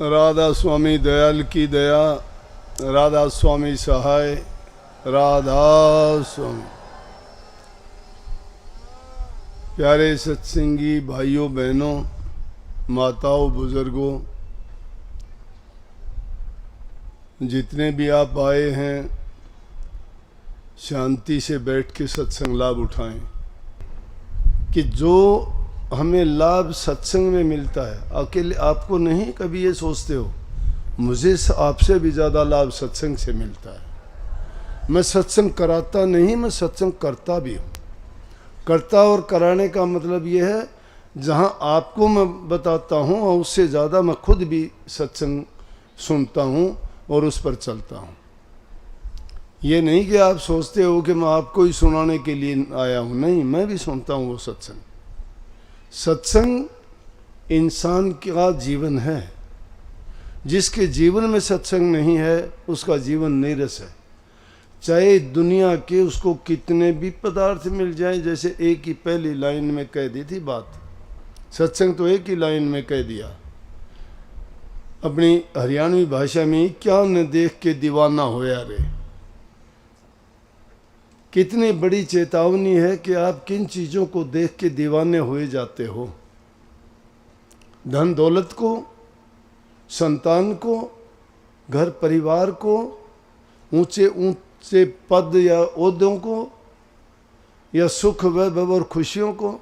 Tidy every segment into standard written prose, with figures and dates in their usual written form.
राधा स्वामी दयाल की दया, राधा स्वामी सहाय, राधा स्वामी। प्यारे सत्संगी भाइयों बहनों, माताओं बुजुर्गों, जितने भी आप आए हैं, शांति से बैठ के सत्संग लाभ उठाएं। कि जो हमें लाभ सत्संग में मिलता है, अकेले आपको नहीं। कभी ये सोचते हो मुझे आपसे भी ज़्यादा लाभ सत्संग से मिलता है। मैं सत्संग कराता नहीं, मैं सत्संग करता भी हूँ। करता और कराने का मतलब ये है, जहाँ आपको मैं बताता हूँ और उससे ज़्यादा मैं खुद भी सत्संग सुनता हूँ और उस पर चलता हूँ। ये नहीं कि आप सोचते हो कि मैं आपको ही सुनाने के लिए आया हूँ। नहीं, मैं भी सुनता हूँ वो सत्संग। सत्संग इंसान का जीवन है। जिसके जीवन में सत्संग नहीं है उसका जीवन नीरस है। चाहे दुनिया के उसको कितने भी पदार्थ मिल जाए, जैसे एक ही पहली लाइन में कह दी थी बात। सत्संग तो एक ही लाइन में कह दिया अपनी हरियाणवी भाषा में, क्या न देख के दीवाना होया रे। कितनी बड़ी चेतावनी है कि आप किन चीज़ों को देख के दीवाने हुए जाते हो। धन दौलत को, संतान को, घर परिवार को, ऊंचे ऊंचे पद या ओहदों को, या सुख वैभव और खुशियों को।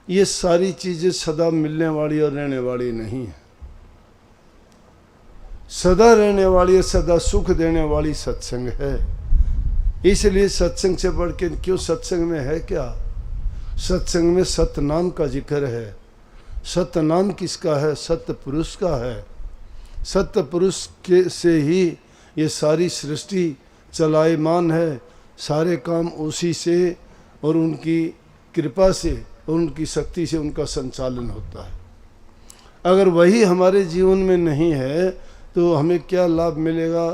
ये सारी चीज़ें सदा मिलने वाली और रहने वाली नहीं है। सदा रहने वाली, सदा सुख देने वाली सत्संग है। इसलिए सत्संग से बढ़ के क्यों, सत्संग में है क्या? सत्संग में सतनाम का जिक्र है। सतनाम किसका है? सत्य पुरुष का है। सत्य पुरुष के से ही ये सारी सृष्टि चलायमान है। सारे काम उसी से और उनकी कृपा से और उनकी शक्ति से उनका संचालन होता है। अगर वही हमारे जीवन में नहीं है तो हमें क्या लाभ मिलेगा?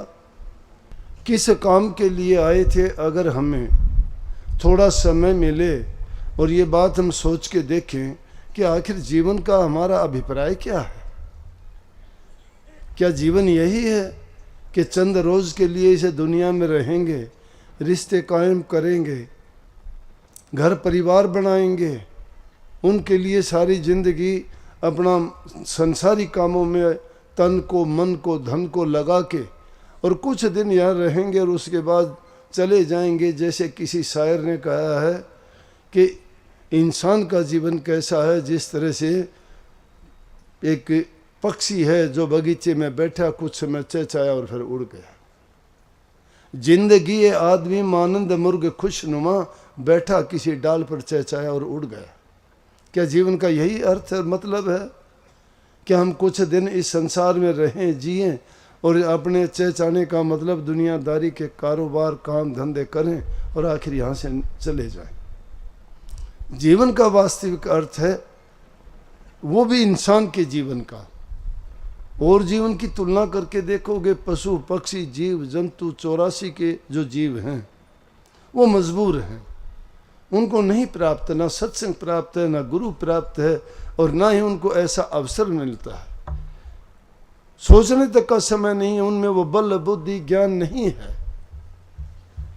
किस काम के लिए आए थे? अगर हमें थोड़ा समय मिले और ये बात हम सोच के देखें कि आखिर जीवन का हमारा अभिप्राय क्या है। क्या जीवन यही है कि चंद रोज़ के लिए इसे दुनिया में रहेंगे, रिश्ते कायम करेंगे, घर परिवार बनाएंगे, उनके लिए सारी जिंदगी अपना संसारी कामों में तन को, मन को, धन को लगा के और कुछ दिन यहाँ रहेंगे और उसके बाद चले जाएंगे। जैसे किसी शायर ने कहा है कि इंसान का जीवन कैसा है, जिस तरह से एक पक्षी है जो बगीचे में बैठा, कुछ समय चहचहाया और फिर उड़ गया। जिंदगी ये आदमी मानंद मुर्ग खुशनुमा, बैठा किसी डाल पर चहचहाया और उड़ गया। क्या जीवन का यही अर्थ है, मतलब है कि हम कुछ दिन इस संसार में रहें, जिएं और अपने चहचहाने का मतलब दुनियादारी के कारोबार, काम धंधे करें और आखिर यहाँ से चले जाएं? जीवन का वास्तविक अर्थ है वो भी इंसान के जीवन का। और जीवन की तुलना करके देखोगे, पशु पक्षी जीव जंतु 84 के जो जीव हैं वो मजबूर हैं। उनको नहीं प्राप्त, ना सत्संग प्राप्त है, ना गुरु प्राप्त है, और ना ही उनको ऐसा अवसर मिलता है। सोचने तक का समय नहीं है, उनमें वो बल बुद्धि ज्ञान नहीं है।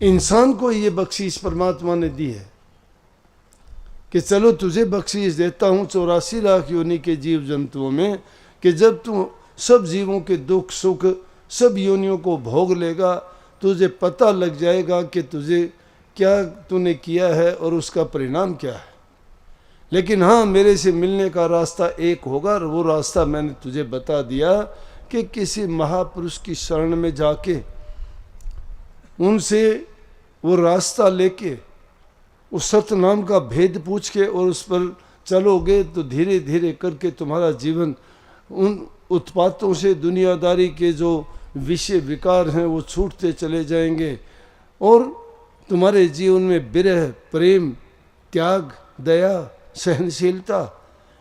इंसान को ये बख्शीश परमात्मा ने दी है कि चलो तुझे बख्शीश देता हूँ 84 लाख योनि के जीव जंतुओं में, कि जब तू सब जीवों के दुख सुख सब योनियों को भोग लेगा, तुझे पता लग जाएगा कि तुझे क्या तूने किया है और उसका परिणाम क्या है। लेकिन हाँ, मेरे से मिलने का रास्ता एक होगा, और वो रास्ता मैंने तुझे बता दिया कि किसी महापुरुष की शरण में जाके उनसे वो रास्ता लेके उस सतनाम का भेद पूछ के और उस पर चलोगे तो धीरे धीरे करके तुम्हारा जीवन उन उत्पातों से, दुनियादारी के जो विषय विकार हैं वो छूटते चले जाएंगे और तुम्हारे जीवन में विरह, प्रेम, त्याग, दया, सहनशीलता,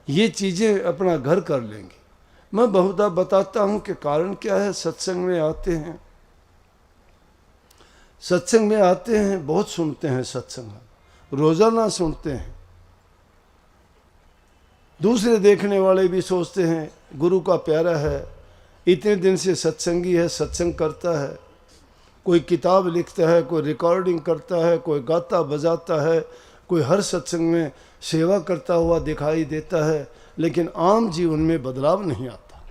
ये चीज़ें अपना घर कर लेंगी। मैं बहुधा बताता हूँ कि कारण क्या है। सत्संग में आते हैं, सत्संग में आते हैं, बहुत सुनते हैं सत्संग, रोज़ाना सुनते हैं, दूसरे देखने वाले भी सोचते हैं गुरु का प्यारा है, इतने दिन से सत्संगी है, सत्संग करता है, कोई किताब लिखता है, कोई रिकॉर्डिंग करता है, कोई गाता बजाता है, कोई हर सत्संग में सेवा करता हुआ दिखाई देता है, लेकिन आम जीवन में बदलाव नहीं आता।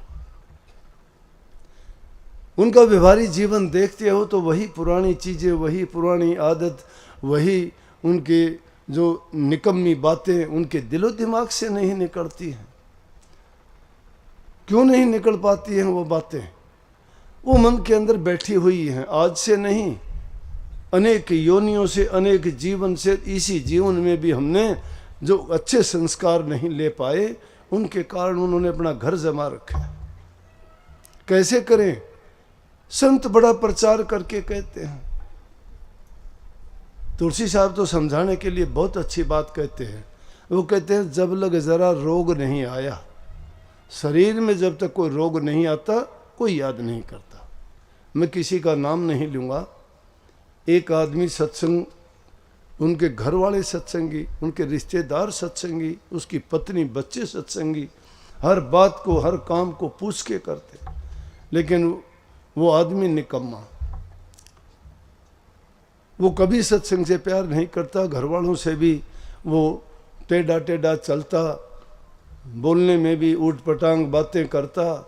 उनका व्यवहारिक जीवन देखते हो तो वही पुरानी चीज़ें, वही पुरानी आदत, वही उनके जो निकम्मी बातें उनके दिलो दिमाग से नहीं निकलती हैं। क्यों नहीं निकल पाती हैं वो बातें? वो मन के अंदर बैठी हुई हैं, आज से नहीं, अनेक योनियों से, अनेक जीवन से। इसी जीवन में भी हमने जो अच्छे संस्कार नहीं ले पाए, उनके कारण उन्होंने अपना घर जमा रखा है। कैसे करें? संत बड़ा प्रचार करके कहते हैं। तुलसी साहब तो समझाने के लिए बहुत अच्छी बात कहते हैं। वो कहते हैं जब लग जरा रोग नहीं आया, शरीर में जब तक कोई रोग नहीं आता कोई याद नहीं करता। मैं किसी का नाम नहीं लूँगा। एक आदमी सत्संग, उनके घर वाले सत्संगी, उनके रिश्तेदार सत्संगी, उसकी पत्नी बच्चे सत्संगी, हर बात को, हर काम को पूछ के करते, लेकिन वो आदमी निकम्मा। वो कभी सत्संग से प्यार नहीं करता, घर वालों से भी वो टेढ़ा टेढ़ा चलता, बोलने में भी ऊट पटांग बातें करता,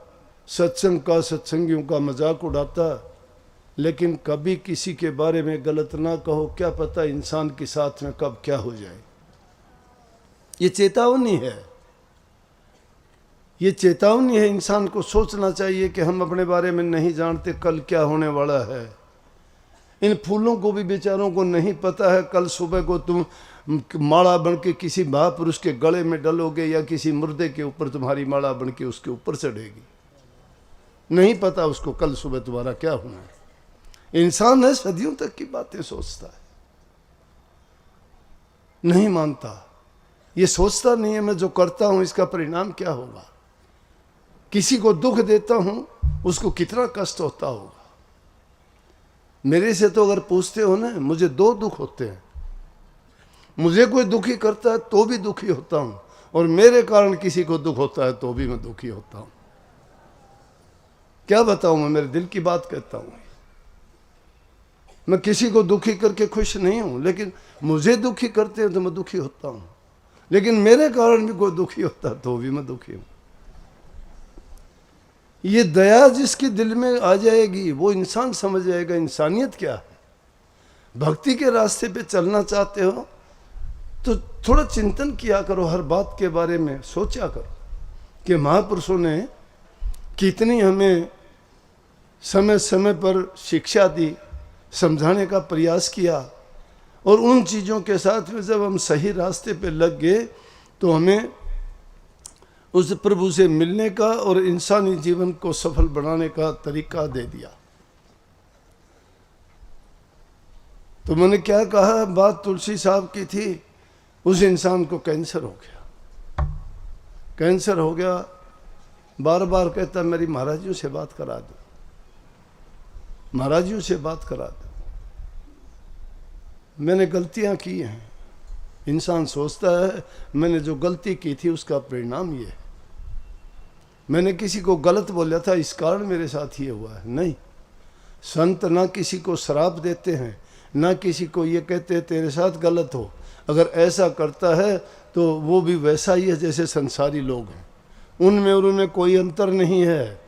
सत्संग का, सत्संगियों का मजाक उड़ाता, लेकिन कभी किसी के बारे में गलत ना कहो। क्या पता इंसान के साथ में कब क्या हो जाए। ये चेतावनी है, ये चेतावनी है। इंसान को सोचना चाहिए कि हम अपने बारे में नहीं जानते कल क्या होने वाला है। इन फूलों को भी बेचारों को नहीं पता है कल सुबह को तुम माला बन के किसी महापुरुष के गले में डलोगे या किसी मुर्दे के ऊपर तुम्हारी माला बन के उसके ऊपर चढ़ेगी। नहीं पता उसको कल सुबह तुम्हारा क्या होना है। इंसान है, सदियों तक की बातें सोचता है, नहीं मानता। ये सोचता नहीं है मैं जो करता हूं इसका परिणाम क्या होगा। किसी को दुख देता हूं उसको कितना कष्ट होता होगा। मेरे से तो अगर पूछते हो ना, मुझे 2 दुख होते हैं। मुझे कोई दुखी करता है तो भी दुखी होता हूं, और मेरे कारण किसी को दुख होता है तो भी मैं दुखी होता हूं। क्या बताऊं, मैं मेरे दिल की बात कहता हूं। मैं किसी को दुखी करके खुश नहीं हूं, लेकिन मुझे दुखी करते हैं तो मैं दुखी होता हूं। लेकिन मेरे कारण भी कोई दुखी होता है तो भी मैं दुखी हूं। ये दया जिसके दिल में आ जाएगी वो इंसान समझ जाएगा इंसानियत क्या है। भक्ति के रास्ते पे चलना चाहते हो तो थोड़ा चिंतन किया करो, हर बात के बारे में सोचा करो कि महापुरुषों ने कितनी हमें समय समय पर शिक्षा दी, समझाने का प्रयास किया, और उन चीज़ों के साथ में जब हम सही रास्ते पे लग गए तो हमें उस प्रभु से मिलने का और इंसानी जीवन को सफल बनाने का तरीका दे दिया। तो मैंने क्या कहा, बात तुलसी साहब की थी। उस इंसान को कैंसर हो गया, कैंसर हो गया। बार बार कहता मेरी महाराजियों से बात करा दो, महाराजियों से बात करा दो। मैंने गलतियां की हैं। इंसान सोचता है मैंने जो गलती की थी उसका परिणाम ये है, मैंने किसी को गलत बोला था इस कारण मेरे साथ ये हुआ है। नहीं, संत ना किसी को श्राप देते हैं, ना किसी को ये कहते हैं तेरे साथ गलत हो। अगर ऐसा करता है तो वो भी वैसा ही है जैसे संसारी लोग हैं, उनमें और उनमें कोई अंतर नहीं है।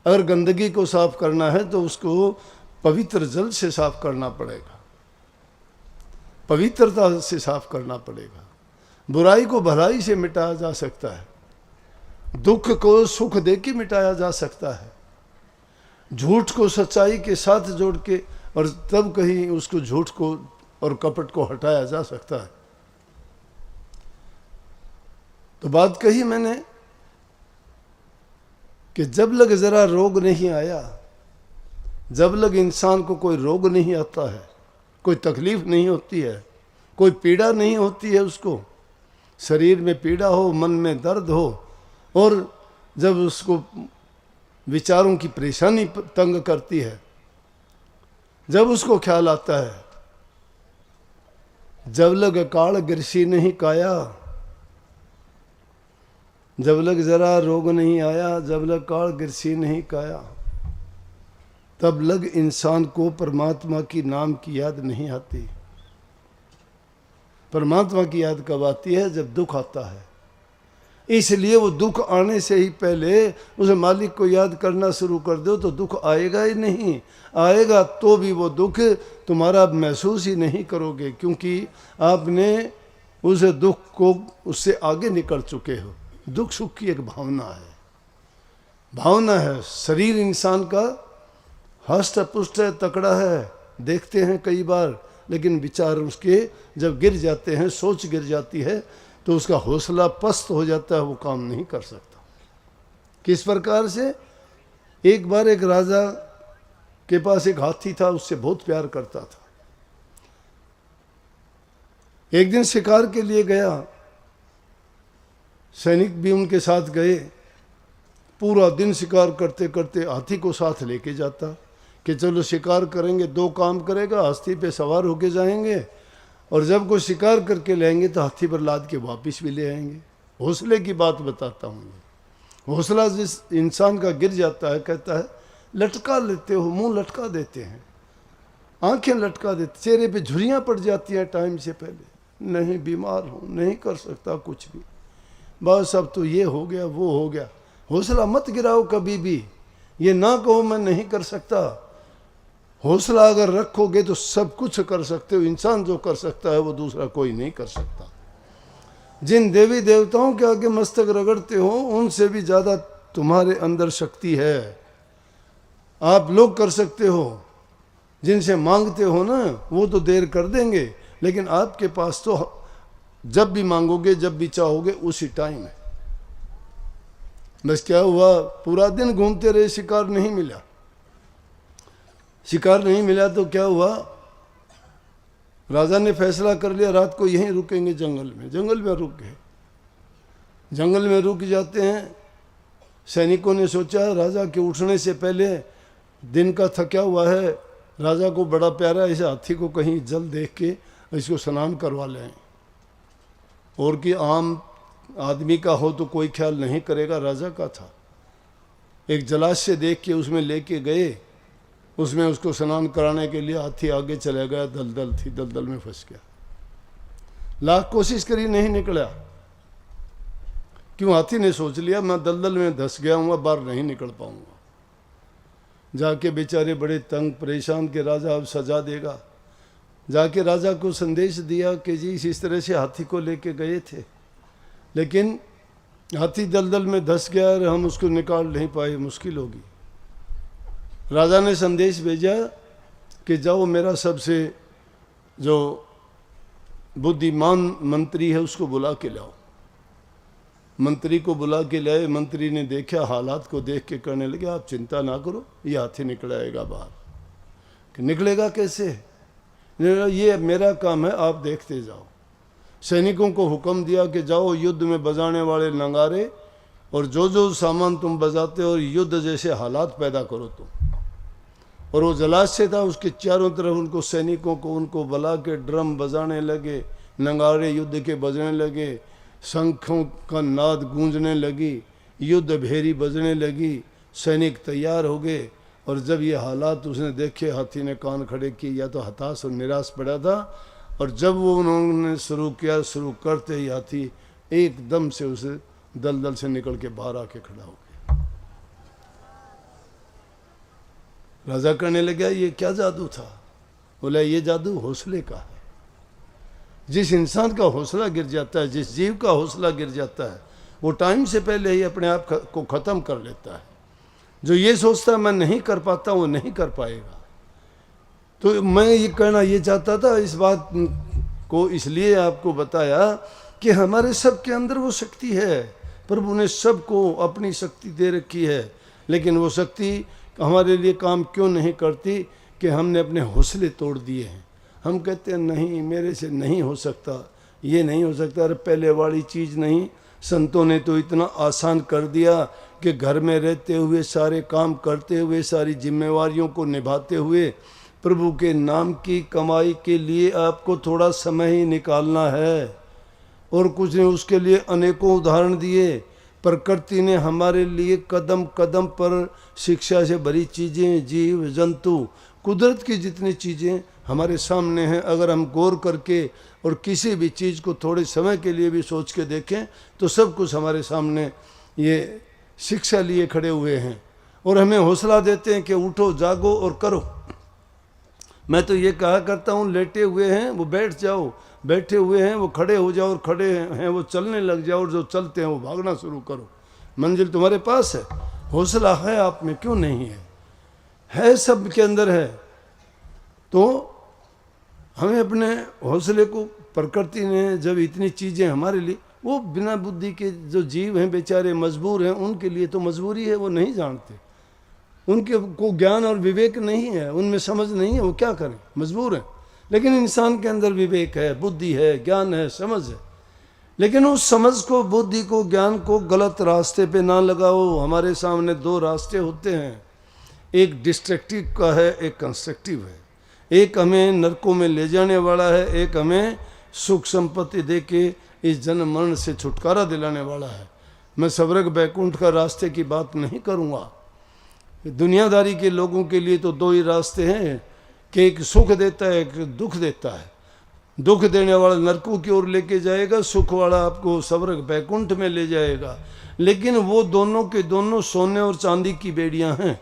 अगर गंदगी को साफ करना है तो उसको पवित्र जल से साफ करना पड़ेगा, पवित्रता से साफ करना पड़ेगा। बुराई को भलाई से मिटाया जा सकता है, दुख को सुख दे के मिटाया जा सकता है, झूठ को सच्चाई के साथ जोड़ के, और तब कहीं उसको झूठ को और कपट को हटाया जा सकता है। तो बात कही मैंने कि जब लग जरा रोग नहीं आया, जब लग इंसान को कोई रोग नहीं आता है, कोई तकलीफ नहीं होती है, कोई पीड़ा नहीं होती है, उसको शरीर में पीड़ा हो, मन में दर्द हो, और जब उसको विचारों की परेशानी तंग करती है, जब उसको ख्याल आता है जब लग काल गिरसी नहीं काया, जब लग जरा रोग नहीं आया, जब लग काल गिरसी नहीं काया, तब लग इंसान को परमात्मा की नाम की याद नहीं आती। परमात्मा की याद कब आती है? जब दुख आता है। इसलिए वो दुख आने से ही पहले उसे मालिक को याद करना शुरू कर दो तो दुख आएगा ही नहीं। आएगा तो भी वो दुख तुम्हारा महसूस ही नहीं करोगे, क्योंकि आपने उस दुख को उससे आगे निकल चुके हो। दुख सुख की एक भावना है, भावना है। शरीर इंसान का हष्ट पुष्ट है, तकड़ा है, देखते हैं कई बार, लेकिन विचार उसके जब गिर जाते हैं, सोच गिर जाती है, तो उसका हौसला पस्त हो जाता है, वो काम नहीं कर सकता। किस प्रकार से? एक बार एक राजा के पास एक हाथी था, उससे बहुत प्यार करता था। एक दिन शिकार के लिए गया, सैनिक भी उनके साथ गए। पूरा दिन शिकार करते करते हाथी को साथ लेके जाता कि चलो शिकार करेंगे, 2 काम करेगा, हाथी पे सवार होके जाएंगे और जब कोई शिकार करके लाएंगे तो हाथी पर लाद के वापस भी ले आएंगे। हौसले की बात बताता हूँ। हौसला जिस इंसान का गिर जाता है, कहता है लटका लेते हो, मुंह लटका देते हैं, आंखें लटका देते, चेहरे पे झुर्रियाँ पड़ जाती हैं टाइम से पहले, नहीं बीमार हूँ, नहीं कर सकता कुछ भी, बस अब तो ये हो गया वो हो गया। हौसला मत गिराओ कभी भी, ये ना कहो मैं नहीं कर सकता। हौसला अगर रखोगे तो सब कुछ कर सकते हो। इंसान जो कर सकता है वो दूसरा कोई नहीं कर सकता। जिन देवी देवताओं के आगे मस्तक रगड़ते हो उनसे भी ज़्यादा तुम्हारे अंदर शक्ति है। आप लोग कर सकते हो, जिनसे मांगते हो ना वो तो देर कर देंगे, लेकिन आपके पास तो जब भी मांगोगे, जब भी चाहोगे, उसी टाइम है। बस क्या हुआ, पूरा दिन घूमते रहे, शिकार नहीं मिला। शिकार नहीं मिला तो क्या हुआ, राजा ने फैसला कर लिया रात को यहीं रुकेंगे जंगल में। जंगल में रुक गए। जंगल में रुक जाते हैं। सैनिकों ने सोचा राजा के उठने से पहले, दिन का थका हुआ है, राजा को बड़ा प्यारा इस हाथी को कहीं जल देख के इसको स्नान करवा लें। और कि आम आदमी का हो तो कोई ख्याल नहीं करेगा, राजा का था। एक जलाशय देख के उसमें लेके गए, उसमें उसको स्नान कराने के लिए हाथी आगे चला गया, दलदल थी, दलदल में फंस गया। लाख कोशिश करी, नहीं निकला। क्यों? हाथी ने सोच लिया मैं दलदल में धंस गया हूँ, अब बाहर नहीं निकल पाऊंगा। जाके बेचारे बड़े तंग परेशान के राजा अब सजा देगा। जाके राजा को संदेश दिया कि जी इस तरह से हाथी को लेके गए थे, लेकिन हाथी दलदल में धंस गया और हम उसको निकाल नहीं पाए, मुश्किल होगी। राजा ने संदेश भेजा कि जाओ मेरा सबसे जो बुद्धिमान मंत्री है उसको बुला के लाओ। मंत्री को बुला के लाए। मंत्री ने देखा, हालात को देख के कहने लगे आप चिंता ना करो, ये हाथी निकल आएगा बाहर। कि निकलेगा कैसे? ये मेरा काम है, आप देखते जाओ। सैनिकों को हुक्म दिया कि जाओ युद्ध में बजाने वाले नगारे और जो जो सामान तुम बजाते हो युद्ध जैसे हालात पैदा करो तुम। और वो जलाशय था, उसके चारों तरफ उनको सैनिकों को उनको बुला के ड्रम बजाने लगे, नगारे युद्ध के बजने लगे, शंखों का नाद गूंजने लगी, युद्ध भेरी बजने लगी, सैनिक तैयार हो गए। और जब ये हालात उसने देखे, हाथी ने कान खड़े किए, या तो हताश और निराश पड़ा था। और जब वो उन्होंने शुरू किया, शुरू करते ही हाथी एकदम से उसे दलदल से निकल के बाहर आके खड़ा हो गया। राजा कहने लगा ये क्या जादू था? बोला ये जादू हौसले का है। जिस इंसान का हौसला गिर जाता है, जिस जीव का हौसला गिर जाता है, वो टाइम से पहले ही अपने आप को ख़त्म कर लेता है। जो ये सोचता है मैं नहीं कर पाता, वो नहीं कर पाएगा। तो मैं ये कहना ये चाहता था, इस बात को इसलिए आपको बताया कि हमारे सब के अंदर वो शक्ति है। प्रभु ने सबको अपनी शक्ति दे रखी है, लेकिन वो शक्ति हमारे लिए काम क्यों नहीं करती कि हमने अपने हौसले तोड़ दिए हैं। हम कहते हैं नहीं मेरे से नहीं हो सकता, ये नहीं हो सकता। अरे पहले वाली चीज़ नहीं, संतों ने तो इतना आसान कर दिया कि घर में रहते हुए, सारे काम करते हुए, सारी जिम्मेवारियों को निभाते हुए, प्रभु के नाम की कमाई के लिए आपको थोड़ा समय ही निकालना है और कुछ नहीं। उसके लिए अनेकों उदाहरण दिए। प्रकृति ने हमारे लिए कदम कदम पर शिक्षा से भरी चीज़ें, जीव जंतु, कुदरत की जितनी चीज़ें हमारे सामने हैं, अगर हम गौर करके और किसी भी चीज़ को थोड़े समय के लिए भी सोच के देखें तो सब कुछ हमारे सामने ये शिक्षा लिए खड़े हुए हैं और हमें हौसला देते हैं कि उठो, जागो और करो। मैं तो ये कहा करता हूँ, लेटे हुए हैं वो बैठ जाओ, बैठे हुए हैं वो खड़े हो जाओ, और खड़े हैं वो चलने लग जाओ, और जो चलते हैं वो भागना शुरू करो। मंजिल तुम्हारे पास है, हौसला है आप में, क्यों नहीं है सब के अंदर है। तो हमें अपने हौसले को, प्रकृति ने जब इतनी चीज़ें हमारे लिए, वो बिना बुद्धि के जो जीव हैं बेचारे मजबूर हैं, उनके लिए तो मजबूरी है, वो नहीं जानते, उनके को ज्ञान और विवेक नहीं है, उनमें समझ नहीं है, वो क्या करें, मजबूर हैं। लेकिन इंसान के अंदर विवेक है, बुद्धि है, ज्ञान है, समझ है। लेकिन उस समझ को, बुद्धि को, ज्ञान को गलत रास्ते पे ना लगाओ। हमारे सामने दो रास्ते होते हैं, एक डिस्ट्रक्टिव का है, एक कंस्ट्रक्टिव है। एक हमें नरकों में ले जाने वाला है, एक हमें सुख संपत्ति दे के इस जन्म मरण से छुटकारा दिलाने वाला है। मैं स्वर्ग बैकुंठ का रास्ते की बात नहीं करूँगा। दुनियादारी के लोगों के लिए तो दो ही रास्ते हैं कि एक सुख देता है, एक दुख देता है। दुख देने वाला नरकों की ओर लेके जाएगा, सुख वाला आपको स्वर्ग बैकुंठ में ले जाएगा। लेकिन वो दोनों के दोनों सोने और चांदी की बेड़ियां हैं।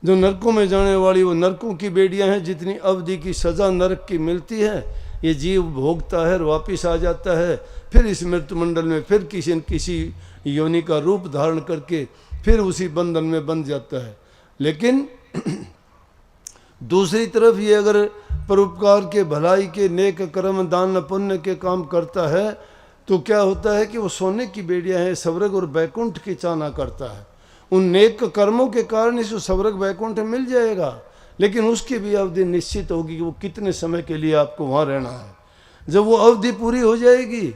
जो नरकों में जाने वाली वो नरकों की बेड़ियां हैं। जितनी अवधि की सज़ा नरक की मिलती है, ये जीव भोगता है और वापिस आ जाता है, फिर इस मृत्यु मंडल में फिर किसी न किसी योनि का रूप धारण करके फिर उसी बंधन में बंध जाता है। लेकिन दूसरी तरफ ये अगर परोपकार के, भलाई के, नेक कर्म, दान पुण्य के काम करता है तो क्या होता है कि वो सोने की बेड़ियां हैं, स्वर्ग और बैकुंठ की चाहना करता है। उन नेक कर्मों के कारण इसको स्वर्ग बैकुंठ मिल जाएगा, लेकिन उसकी भी अवधि निश्चित होगी कि वो कितने समय के लिए आपको वहाँ रहना है। जब वो अवधि पूरी हो जाएगी,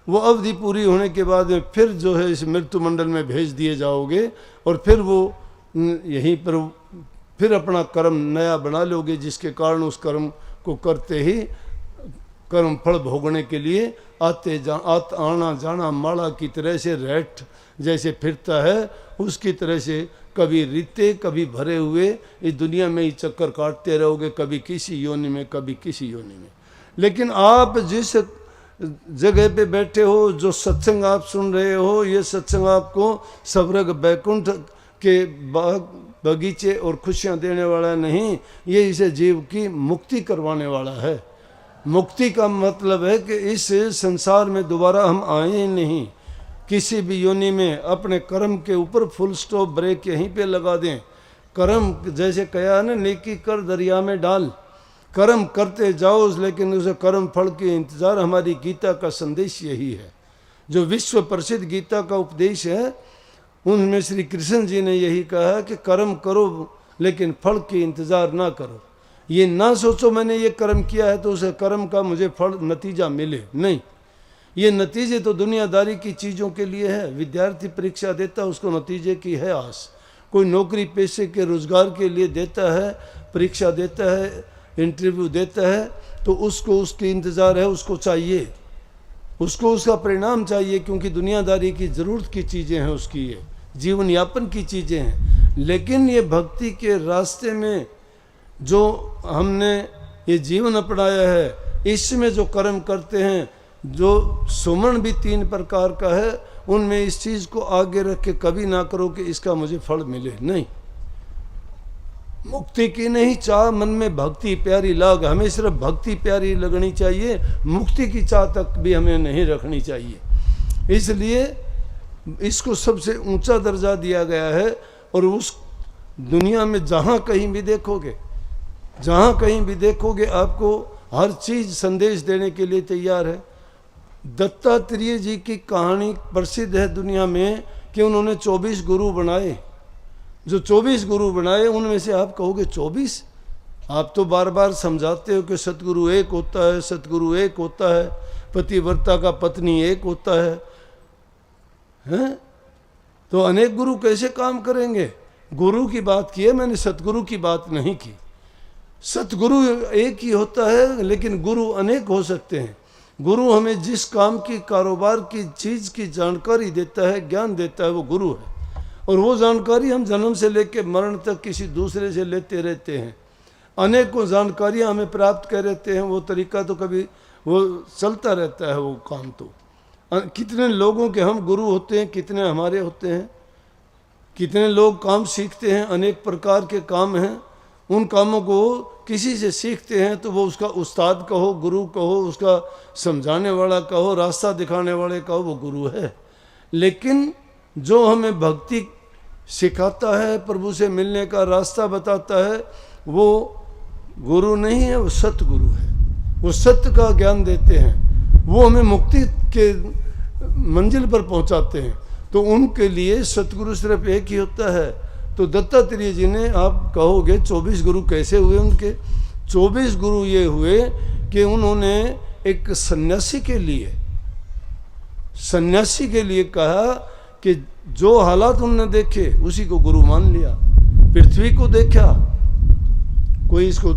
वो अवधि पूरी होने के बाद में फिर जो है इस मृत्यु मंडल में भेज दिए जाओगे, और फिर वो यहीं पर फिर अपना कर्म नया बना लोगे, जिसके कारण उस कर्म को करते ही कर्म फल भोगने के लिए आना जाना माला की तरह से रैट जैसे फिरता है, उसकी तरह से कभी रीते कभी भरे हुए इस दुनिया में ही चक्कर काटते रहोगे, कभी किसी योनि में, कभी किसी योनि में। लेकिन आप जिस जगह पे बैठे हो, जो सत्संग आप सुन रहे हो, ये सत्संग आपको स्वर्ग बैकुंठ के बगीचे और खुशियाँ देने वाला नहीं, ये इसे जीव की मुक्ति करवाने वाला है। मुक्ति का मतलब है कि इस संसार में दोबारा हम आए ही नहीं। किसी भी योनि में अपने कर्म के ऊपर फुल स्टॉप, ब्रेक यहीं पे लगा दें। कर्म जैसे कहा ना, नेकी कर दरिया में डाल, कर्म करते जाओ, लेकिन उसे कर्म फल के इंतज़ार। हमारी गीता का संदेश यही है, जो विश्व प्रसिद्ध गीता का उपदेश है, उनमें श्री कृष्ण जी ने यही कहा कि कर्म करो लेकिन फल के इंतज़ार ना करो। ये ना सोचो मैंने ये कर्म किया है तो उसे कर्म का मुझे फल नतीजा मिले, नहीं। ये नतीजे तो दुनियादारी की चीज़ों के लिए है। विद्यार्थी परीक्षा देता है, उसको नतीजे की है आस। कोई नौकरी पेशे के रोज़गार के लिए देता है, परीक्षा देता है, इंटरव्यू देता है, तो उसको उसकी इंतज़ार है, उसको चाहिए, उसको उसका परिणाम चाहिए, क्योंकि दुनियादारी की ज़रूरत की चीज़ें हैं उसकी, ये जीवन यापन की चीज़ें हैं। लेकिन ये भक्ति के रास्ते में जो हमने ये जीवन अपनाया है, इसमें जो कर्म करते हैं, जो सुमन भी 3 प्रकार का है, उनमें इस चीज़ को आगे रख के कभी ना करो कि इसका मुझे फल मिले, नहीं। मुक्ति की नहीं चाह, मन में भक्ति प्यारी लाग, हमें सिर्फ भक्ति प्यारी लगनी चाहिए, मुक्ति की चाह तक भी हमें नहीं रखनी चाहिए। इसलिए इसको सबसे ऊंचा दर्जा दिया गया है। और उस दुनिया में जहाँ कहीं भी देखोगे, जहाँ कहीं भी देखोगे, आपको हर चीज़ संदेश देने के लिए तैयार है। दत्तात्रेय जी की कहानी प्रसिद्ध है दुनिया में कि उन्होंने 24 गुरु बनाए। जो 24 गुरु बनाए, उनमें से आप कहोगे 24? आप तो बार बार समझाते हो कि सतगुरु एक होता है, सतगुरु एक होता है, पतिव्रता का पत्नी एक होता है, हैं? तो अनेक गुरु कैसे काम करेंगे? गुरु की बात की है मैंने, सतगुरु की बात नहीं की। सतगुरु एक ही होता है, लेकिन गुरु अनेक हो सकते हैं। गुरु हमें जिस काम की, कारोबार की चीज़ की जानकारी देता है, ज्ञान देता है, वो गुरु है। और वो जानकारी हम जन्म से लेकर मरण तक किसी दूसरे से लेते रहते हैं। अनेकों जानकारियाँ हमें प्राप्त कर रहते हैं, वो तरीका तो कभी वो चलता रहता है वो काम। तो कितने लोगों के हम गुरु होते हैं, कितने हमारे होते हैं। कितने लोग काम सीखते हैं, अनेक प्रकार के काम हैं, उन कामों को किसी से सीखते हैं तो वो उसका उस्ताद कहो, गुरु कहो, उसका समझाने वाला कहो, रास्ता दिखाने वाले कहो, वो गुरु है। लेकिन जो हमें भक्ति सिखाता है, प्रभु से मिलने का रास्ता बताता है, वो गुरु नहीं है, वो सतगुरु है। वो सत्य का ज्ञान देते हैं, वो हमें मुक्ति के मंजिल पर पहुंचाते हैं। तो उनके लिए सतगुरु सिर्फ एक ही होता है। तो दत्तात्रेय जी ने, आप कहोगे 24 गुरु कैसे हुए उनके? 24 गुरु ये हुए कि उन्होंने एक सन्यासी के लिए कहा कि जो हालात उन्होंने देखे उसी को गुरु मान लिया। पृथ्वी को देखा, कोई इसको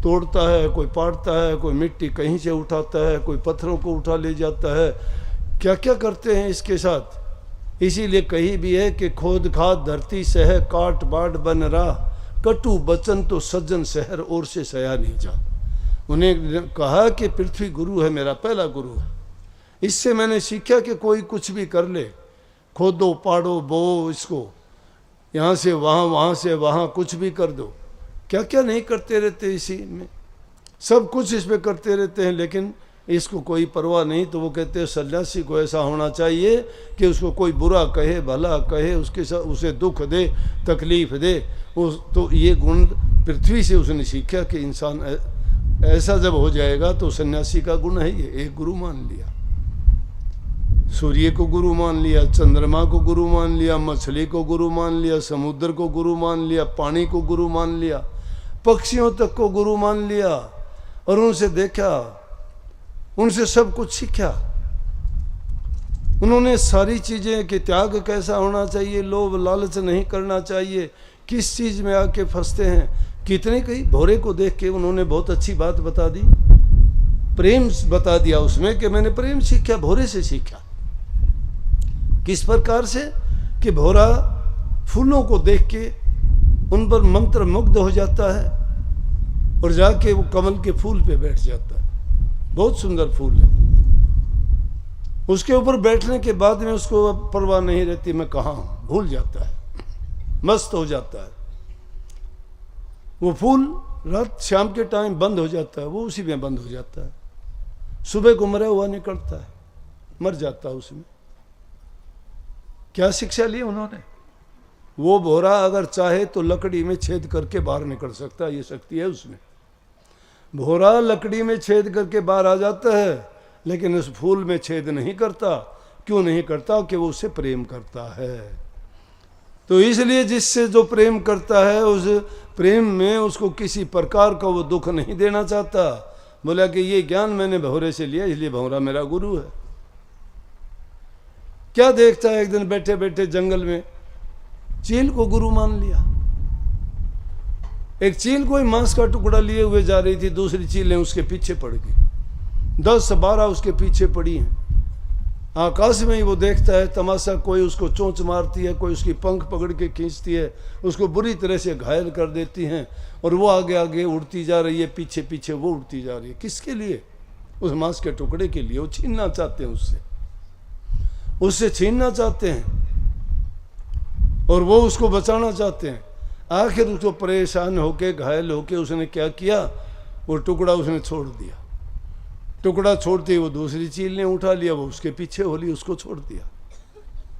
तोड़ता है, कोई पाटता है, कोई मिट्टी कहीं से उठाता है, कोई पत्थरों को उठा ले जाता है, क्या क्या करते हैं इसके साथ। इसीलिए कही भी है कि खोद खाद धरती सह, काट बाट बन रहा, कटु बचन तो सज्जन शहर और से सया नहीं जा। उन्हें कहा कि पृथ्वी गुरु है, मेरा पहला गुरु है। इससे मैंने सीखा कि कोई कुछ भी कर ले, खोदो पाड़ो बो, इसको यहाँ से वहाँ, वहाँ से वहाँ, कुछ भी कर दो। क्या क्या नहीं करते रहते इसी में, सब कुछ इस पे करते रहते हैं, लेकिन इसको कोई परवाह नहीं। तो वो कहते हैं सन्यासी को ऐसा होना चाहिए कि उसको कोई बुरा कहे, भला कहे, उसके साथ उसे दुख दे, तकलीफ दे। तो ये गुण पृथ्वी से उसने सीखा कि इंसान ऐसा जब हो जाएगा तो सन्यासी का गुण है ये। एक गुरु मान लिया, सूर्य को गुरु मान लिया, चंद्रमा को गुरु मान लिया, मछली को गुरु मान लिया, समुद्र को गुरु मान लिया, पानी को गुरु मान लिया, पक्षियों तक को गुरु मान लिया। और उनसे देखा, उनसे सब कुछ सीखा। उन्होंने सारी चीज़ें कि त्याग कैसा होना चाहिए, लोभ लालच नहीं करना चाहिए, किस चीज़ में आके फंसते हैं। कितने कई भोरे को देख के उन्होंने बहुत अच्छी बात बता दी, प्रेम बता दिया उसमें कि मैंने प्रेम सीखा, भोरे से सीखा। किस प्रकार से कि भोरा फूलों को देख के उन पर मंत्र मुग्ध हो जाता है और जाके वो कमल के फूल पे बैठ जाता है। बहुत सुंदर फूल है, उसके ऊपर बैठने के बाद में उसको अब परवाह नहीं रहती मैं कहाँ हूँ, भूल जाता है, मस्त हो जाता है। वो फूल रात शाम के टाइम बंद हो जाता है, वो उसी में बंद हो जाता है। सुबह को मरा हुआ निकलता है, मर जाता है उसमें। क्या शिक्षा ली उन्होंने? वो भोरा अगर चाहे तो लकड़ी में छेद करके बाहर निकल सकता है, ये शक्ति है उसमें। भोरा लकड़ी में छेद करके बाहर आ जाता है, लेकिन उस फूल में छेद नहीं करता। क्यों नहीं करता? कि वो उससे प्रेम करता है। तो इसलिए जिससे जो प्रेम करता है, उस प्रेम में उसको किसी प्रकार का वो दुख नहीं देना चाहता। बोला कि ये ज्ञान मैंने भौरे से लिया, इसलिए भौरा मेरा गुरु है। क्या देखता है, एक दिन बैठे बैठे जंगल में चील को गुरु मान लिया। एक चील कोई मांस का टुकड़ा लिए हुए जा रही थी, दूसरी चीलें उसके पीछे पड़ गई, 10-12 उसके पीछे पड़ी हैं। आकाश में ही वो देखता है तमाशा, कोई उसको चोंच मारती है, कोई उसकी पंख पकड़ के खींचती है, उसको बुरी तरह से घायल कर देती हैं, और वो आगे आगे उड़ती जा रही है, पीछे पीछे वो उड़ती जा रही है। किसके लिए? उस मांस के टुकड़े के लिए। वो छीनना चाहते हैं, उससे छीनना चाहते हैं, और वो उसको बचाना चाहते हैं। आखिर उसको परेशान होके, घायल होके उसने क्या किया, वो टुकड़ा उसने छोड़ दिया। टुकड़ा छोड़ते ही वो दूसरी चील ने उठा लिया, वो उसके पीछे हो ली, उसको छोड़ दिया,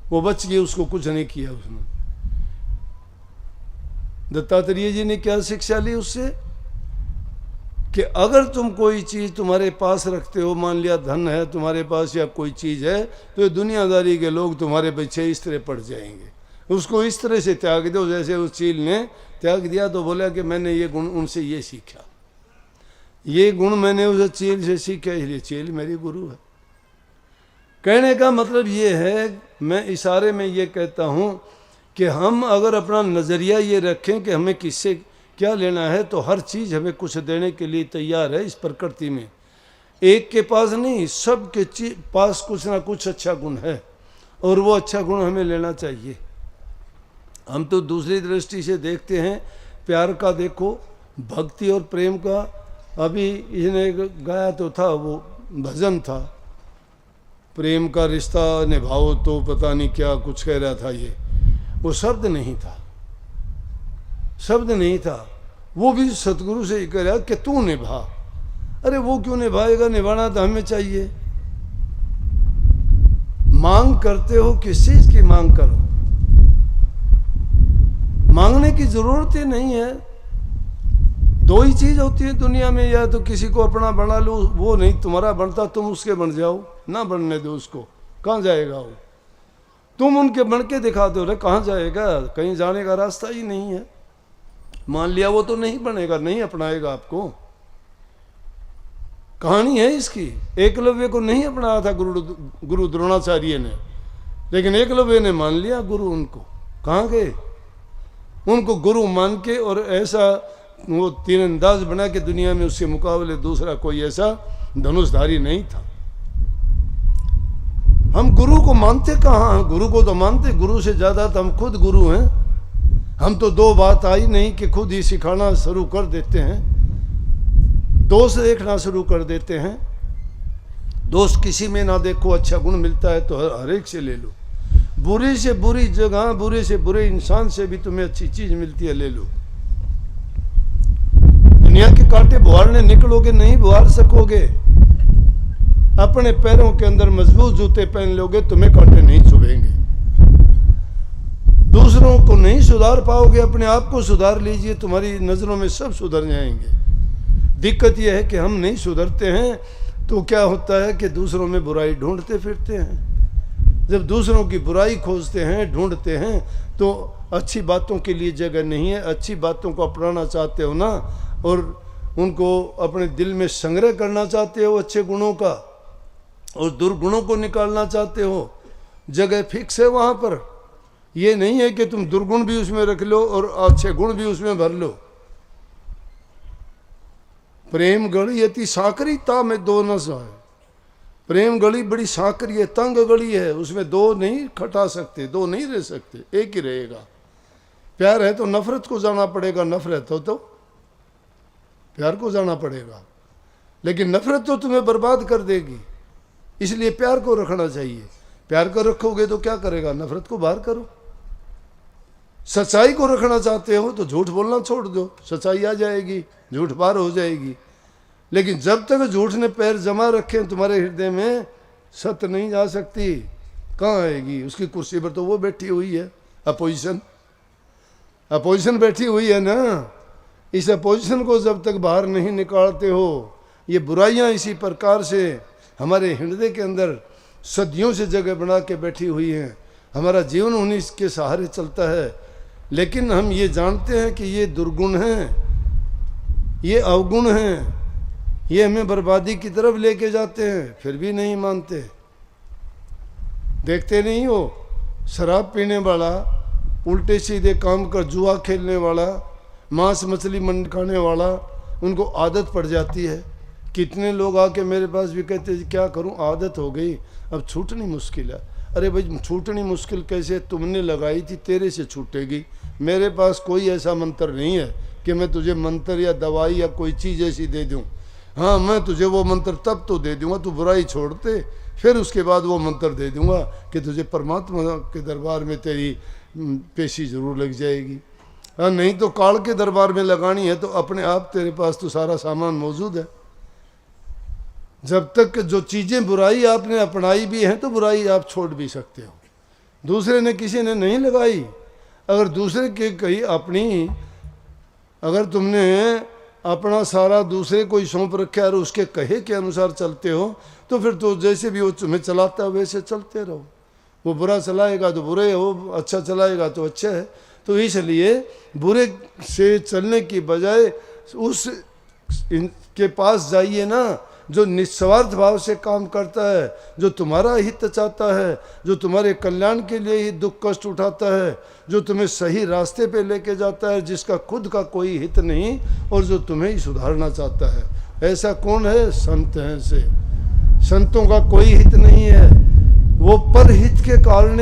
वो बच गई, उसको कुछ नहीं किया उसने। दत्तात्रेय जी ने क्या शिक्षा ली उससे? कि अगर तुम कोई चीज तुम्हारे पास रखते हो, मान लिया धन है तुम्हारे पास या कोई चीज है, तो ये दुनियादारी के लोग तुम्हारे पीछे इस तरह पड़ जाएंगे। उसको इस तरह से त्याग दो जैसे उस चील ने त्याग दिया। तो बोला कि मैंने ये गुण उनसे ये सीखा, ये गुण मैंने उस चील से सीखा, इसलिए चील मेरी गुरु है। कहने का मतलब ये है, मैं इशारे में ये कहता हूँ कि हम अगर अपना नज़रिया ये रखें कि हमें किससे क्या लेना है, तो हर चीज़ हमें कुछ देने के लिए तैयार है इस प्रकृति में। एक के पास नहीं, सबके पास कुछ ना कुछ अच्छा गुण है और वो अच्छा गुण हमें लेना चाहिए। हम तो दूसरी दृष्टि से देखते हैं, प्यार का देखो, भक्ति और प्रेम का। अभी इसने गाया तो था, वो भजन था, प्रेम का रिश्ता निभाओ तो पता नहीं क्या कुछ कह रहा था। ये वो शब्द नहीं था, शब्द नहीं था, वो भी सतगुरु से ही कह रहा कि तू निभा। अरे वो क्यों निभाएगा, निभाना तो हमें चाहिए। मांग करते हो, किस चीज की मांग करो, मांगने की जरूरत ही नहीं है। दो ही चीज होती है दुनिया में, या तो किसी को अपना बना लो, वो नहीं तुम्हारा बनता, तुम उसके बन जाओ, ना बनने दो उसको, कहाँ जाएगा वो। तुम उनके बन के दिखा दो, रे कहाँ जाएगा, कहीं जाने का रास्ता ही नहीं है। मान लिया वो तो नहीं बनेगा, नहीं अपनाएगा आपको। कहानी है इसकी, एकलव्य को नहीं अपनाया था गुरु द्रोणाचार्य ने, लेकिन एकलव्य ने मान लिया गुरु उनको। कहाँ गए, उनको गुरु मान के, और ऐसा वो तीरंदाज बना के दुनिया में उसके मुकाबले दूसरा कोई ऐसा धनुषधारी नहीं था। हम गुरु को मानते कहाँ हैं, गुरु को तो मानते, गुरु से ज्यादा तो हम खुद गुरु हैं। हम तो दो बात आई नहीं कि खुद ही सिखाना शुरू कर देते हैं, दोष देखना शुरू कर देते हैं। दोष किसी में ना देखो, अच्छा गुण मिलता है तो हर एक से ले लो। बुरी से बुरी जगह, बुरे से बुरे इंसान से भी तुम्हें अच्छी चीज मिलती है, ले लो। दुनिया के कांटे बुहारने निकलोगे, नहीं बुहार सकोगे। अपने पैरों के अंदर मजबूत जूते पहन लोगे, तुम्हें कांटे नहीं चुभेंगे। दूसरों को नहीं सुधार पाओगे, अपने आप को सुधार लीजिए, तुम्हारी नजरों में सब सुधर जाएंगे। दिक्कत यह है कि हम नहीं सुधरते हैं, तो क्या होता है कि दूसरों में बुराई ढूंढते फिरते हैं। जब दूसरों की बुराई खोजते हैं, ढूंढते हैं, तो अच्छी बातों के लिए जगह नहीं है। अच्छी बातों को अपनाना चाहते हो ना, और उनको अपने दिल में संग्रह करना चाहते हो अच्छे गुणों का, और दुर्गुणों को निकालना चाहते हो, जगह फिक्स है वहां पर। ये नहीं है कि तुम दुर्गुण भी उसमें रख लो और अच्छे गुण भी उसमें भर लो। प्रेम गढ़ी अति सांकरी ता में दो न जाए। प्रेम गली बड़ी सांकरी है, तंग गली है, उसमें दो नहीं खटा सकते, दो नहीं रह सकते, एक ही रहेगा। प्यार है तो नफरत को जाना पड़ेगा, नफरत हो तो प्यार को जाना पड़ेगा, लेकिन नफरत तो तुम्हें बर्बाद कर देगी। इसलिए प्यार को रखना चाहिए। प्यार को रखोगे तो क्या करेगा, नफरत को बाहर करो। सच्चाई को रखना चाहते हो तो झूठ बोलना छोड़ दो, सच्चाई आ जाएगी, झूठ बाहर हो जाएगी। लेकिन जब तक झूठ ने पैर जमा रखे तुम्हारे हृदय में, सत्य नहीं जा सकती। कहाँ आएगी, उसकी कुर्सी पर तो वो बैठी हुई है, अपोजिशन, अपोजिशन बैठी हुई है ना। इस अपोजिशन को जब तक बाहर नहीं निकालते हो, ये बुराइयां इसी प्रकार से हमारे हृदय के अंदर सदियों से जगह बना के बैठी हुई हैं। हमारा जीवन उन्हीं के सहारे चलता है, लेकिन हम ये जानते हैं कि ये दुर्गुण हैं, ये अवगुण हैं, ये हमें बर्बादी की तरफ लेके जाते हैं, फिर भी नहीं मानते। देखते नहीं हो, शराब पीने वाला, उल्टे सीधे काम कर, जुआ खेलने वाला, मांस मछली मन खाने वाला, उनको आदत पड़ जाती है। कितने लोग आके मेरे पास भी कहते हैं क्या करूं, आदत हो गई, अब छूटनी मुश्किल है। अरे भाई छूटनी मुश्किल कैसे, तुमने लगाई थी, तेरे से छूटेगी। मेरे पास कोई ऐसा मंत्र नहीं है कि मैं तुझे मंत्र या दवाई या कोई चीज़ ऐसी दे दूं। हाँ, मैं तुझे वो मंत्र तब तो दे दूंगा तू बुराई छोड़ते, फिर उसके बाद वो मंत्र दे दूंगा कि तुझे परमात्मा के दरबार में तेरी पेशी जरूर लग जाएगी। हाँ, नहीं तो काल के दरबार में लगानी है तो अपने आप तेरे पास तो सारा सामान मौजूद है। जब तक जो चीज़ें बुराई आपने अपनाई भी हैं तो बुराई आप छोड़ भी सकते हो। दूसरे ने, किसी ने नहीं लगाई। अगर दूसरे के कहीं अपनी, अगर तुमने अपना सारा दूसरे को ही सौंप रखा और उसके कहे के अनुसार चलते हो, तो फिर तो जैसे भी वो तुम्हें चलाता है वैसे चलते रहो। वो बुरा चलाएगा तो बुरे हो, अच्छा चलाएगा तो अच्छा है। तो इसलिए बुरे से चलने की बजाय उस इनके पास जाइए ना, जो निस्वार्थ भाव से काम करता है, जो तुम्हारा हित चाहता है, जो तुम्हारे कल्याण के लिए ही दुख कष्ट उठाता है, जो तुम्हें सही रास्ते पे लेके जाता है, जिसका खुद का कोई हित नहीं और जो तुम्हें ही सुधारना चाहता है, ऐसा कौन है? संत हैं से। संतों का कोई हित नहीं है, वो परहित के कारण,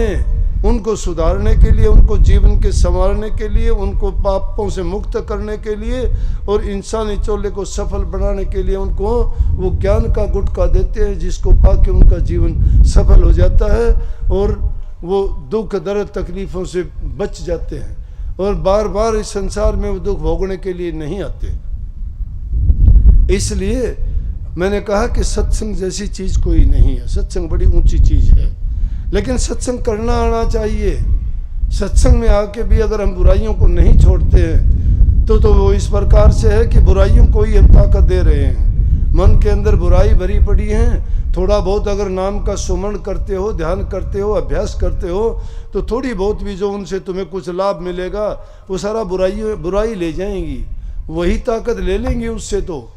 उनको सुधारने के लिए, उनको जीवन के संवारने के लिए, उनको पापों से मुक्त करने के लिए और इंसानी चोले को सफल बनाने के लिए उनको वो ज्ञान का गुटका देते हैं, जिसको पाके उनका जीवन सफल हो जाता है और वो दुख दर्द तकलीफ़ों से बच जाते हैं और बार बार इस संसार में वो दुख भोगने के लिए नहीं आते। इसलिए मैंने कहा कि सत्संग जैसी चीज़ कोई नहीं है। सत्संग बड़ी ऊंची चीज़ है, लेकिन सत्संग करना आना चाहिए। सत्संग में आके भी अगर हम बुराइयों को नहीं छोड़ते हैं तो वो इस प्रकार से है कि बुराइयों को ही हम ताकत दे रहे हैं। मन के अंदर बुराई भरी पड़ी है, थोड़ा बहुत अगर नाम का सुमरण करते हो, ध्यान करते हो, अभ्यास करते हो तो थोड़ी बहुत भी जो उनसे तुम्हें कुछ लाभ मिलेगा वो सारा बुराई ले जाएंगी, वही ताकत ले लेंगी उससे। तो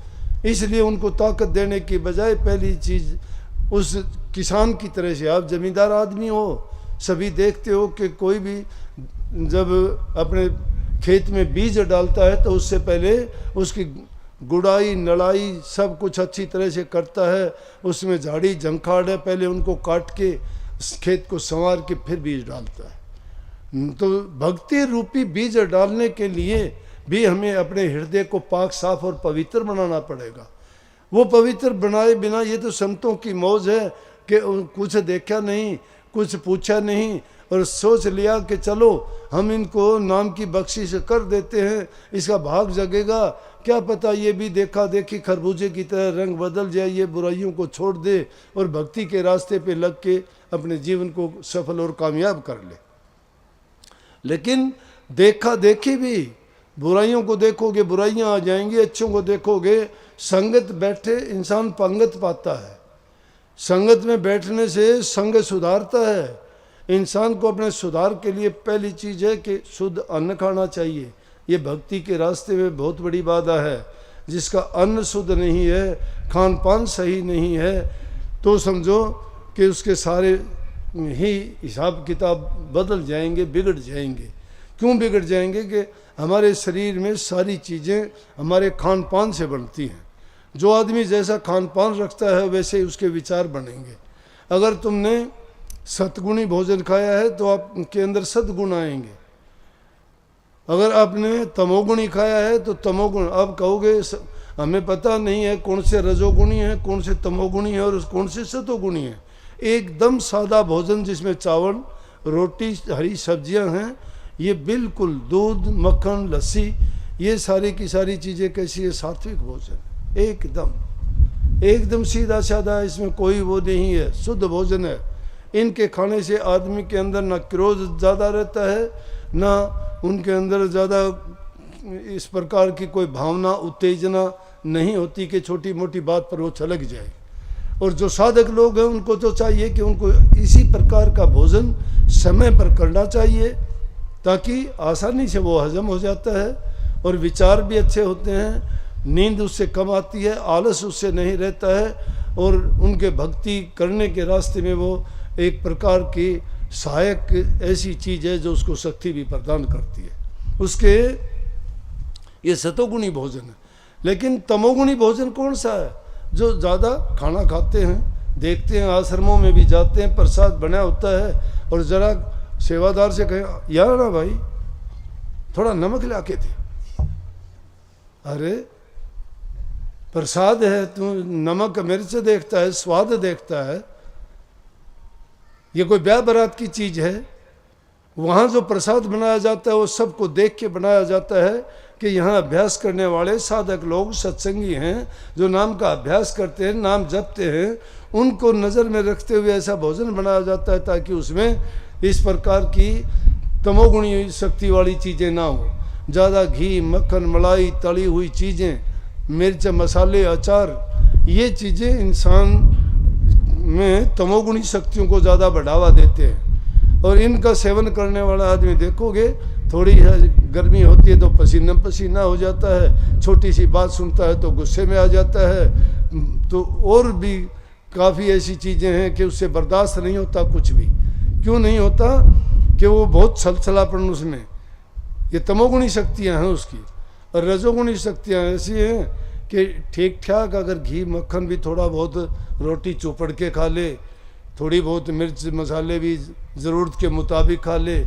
इसलिए उनको ताकत देने की बजाय पहली चीज़ उस किसान की तरह से, आप जमींदार आदमी हो, सभी देखते हो कि कोई भी जब अपने खेत में बीज डालता है तो उससे पहले उसकी गुड़ाई नड़ाई सब कुछ अच्छी तरह से करता है, उसमें झाड़ी झंखाड़ है, पहले उनको काट के खेत को संवार के फिर बीज डालता है। तो भक्ति रूपी बीज डालने के लिए भी हमें अपने हृदय को पाक साफ और पवित्र बनाना पड़ेगा। वो पवित्र बनाए बिना ये तो संतों की मौज है कि कुछ देखा नहीं, कुछ पूछा नहीं और सोच लिया कि चलो हम इनको नाम की बख्शिश कर देते हैं, इसका भाग जगेगा। क्या पता ये भी देखा देखी खरबूजे की तरह रंग बदल जाए, ये बुराइयों को छोड़ दे और भक्ति के रास्ते पे लग के अपने जीवन को सफल और कामयाब कर ले। लेकिन देखा देखी भी, बुराइयों को देखोगे बुराइयां आ जाएंगी, अच्छों को देखोगे। संगत बैठे इंसान पंगत पाता है, संगत में बैठने से संग सुधारता है। इंसान को अपने सुधार के लिए पहली चीज़ है कि शुद्ध अन्न खाना चाहिए। ये भक्ति के रास्ते में बहुत बड़ी बाधा है। जिसका अन्न शुद्ध नहीं है, खान पान सही नहीं है, तो समझो कि उसके सारे ही हिसाब किताब बदल जाएंगे, बिगड़ जाएंगे। क्यों बिगड़ जाएंगे? कि हमारे शरीर में सारी चीज़ें हमारे खान पान से बनती हैं। जो आदमी जैसा खान पान रखता है वैसे ही उसके विचार बनेंगे। अगर तुमने सतगुणी भोजन खाया है तो आपके अंदर सद्गुण आएंगे। अगर आपने तमोगुणी खाया है तो तमोगुण, आप कहोगे हमें पता नहीं है कौन से रजोगुणी है, कौन से तमोगुणी है और कौन से सतोगुणी है। एकदम सादा भोजन जिसमें चावल, रोटी, हरी सब्जियां हैं, ये बिल्कुल दूध, मक्खन, लस्सी, ये सारी की सारी चीज़ें कैसी है? सात्विक भोजन, एकदम सीधा साधा, इसमें कोई वो नहीं है, शुद्ध भोजन है। इनके खाने से आदमी के अंदर ना क्रोध ज़्यादा रहता है, ना उनके अंदर ज़्यादा इस प्रकार की कोई भावना, उत्तेजना नहीं होती कि छोटी मोटी बात पर वो छलक जाए। और जो साधक लोग हैं उनको तो चाहिए कि उनको इसी प्रकार का भोजन समय पर करना चाहिए, ताकि आसानी से वो हजम हो जाता है और विचार भी अच्छे होते हैं, नींद उससे कम आती है, आलस उससे नहीं रहता है और उनके भक्ति करने के रास्ते में वो एक प्रकार की सहायक ऐसी चीज़ है जो उसको शक्ति भी प्रदान करती है। उसके ये सतोगुणी भोजन है। लेकिन तमोगुणी भोजन कौन सा है? जो ज़्यादा खाना खाते हैं, देखते हैं आश्रमों में भी जाते हैं, प्रसाद बना होता है और ज़रा सेवादार से कहें यार ना भाई थोड़ा नमक ला के दे, अरे प्रसाद है, तू नमक मिर्च देखता है, स्वाद देखता है। ये कोई ब्याह बारात की चीज़ है? वहाँ जो प्रसाद बनाया जाता है वो सबको देख के बनाया जाता है कि यहाँ अभ्यास करने वाले साधक लोग, सत्संगी हैं, जो नाम का अभ्यास करते हैं, नाम जपते हैं, उनको नज़र में रखते हुए ऐसा भोजन बनाया जाता है ताकि उसमें इस प्रकार की तमोगुणी शक्ति वाली चीज़ें ना हो। ज़्यादा घी, मक्खन, मलाई, तली हुई चीज़ें, मिर्च, मसाले, अचार, ये चीज़ें इंसान में तमोगुणी शक्तियों को ज़्यादा बढ़ावा देते हैं। और इनका सेवन करने वाला आदमी देखोगे थोड़ी गर्मी होती है तो पसीना पसीना हो जाता है, छोटी सी बात सुनता है तो गुस्से में आ जाता है। तो और भी काफ़ी ऐसी चीज़ें हैं कि उससे बर्दाश्त नहीं होता कुछ भी। क्यों नहीं होता? कि वो बहुत छलछलापन उसमें, ये तमोगुणी शक्तियाँ हैं उसकी। और रजोगुणी शक्तियाँ ऐसी हैं कि ठीक ठाक अगर घी मक्खन भी थोड़ा बहुत, रोटी चौपड़ के खा ले, थोड़ी बहुत मिर्च मसाले भी ज़रूरत के मुताबिक खा ले,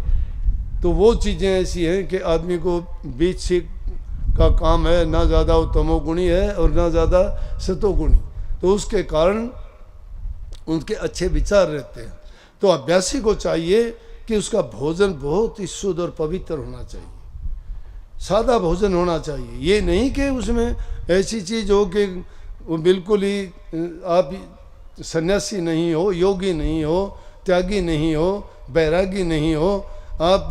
तो वो चीज़ें ऐसी हैं कि आदमी को बीच सीख का काम है, ना ज़्यादा वो तमोगुणी है और ना ज़्यादा सतोगुणी, तो उसके कारण उनके अच्छे विचार रहते हैं। तो अभ्यासी को चाहिए कि उसका भोजन बहुत ही शुद्ध और पवित्र होना चाहिए, सादा भोजन होना चाहिए। ये नहीं कि उसमें ऐसी चीज़ हो कि वो बिल्कुल ही आप सन्यासी नहीं हो, योगी नहीं हो, त्यागी नहीं हो, बैरागी नहीं हो, आप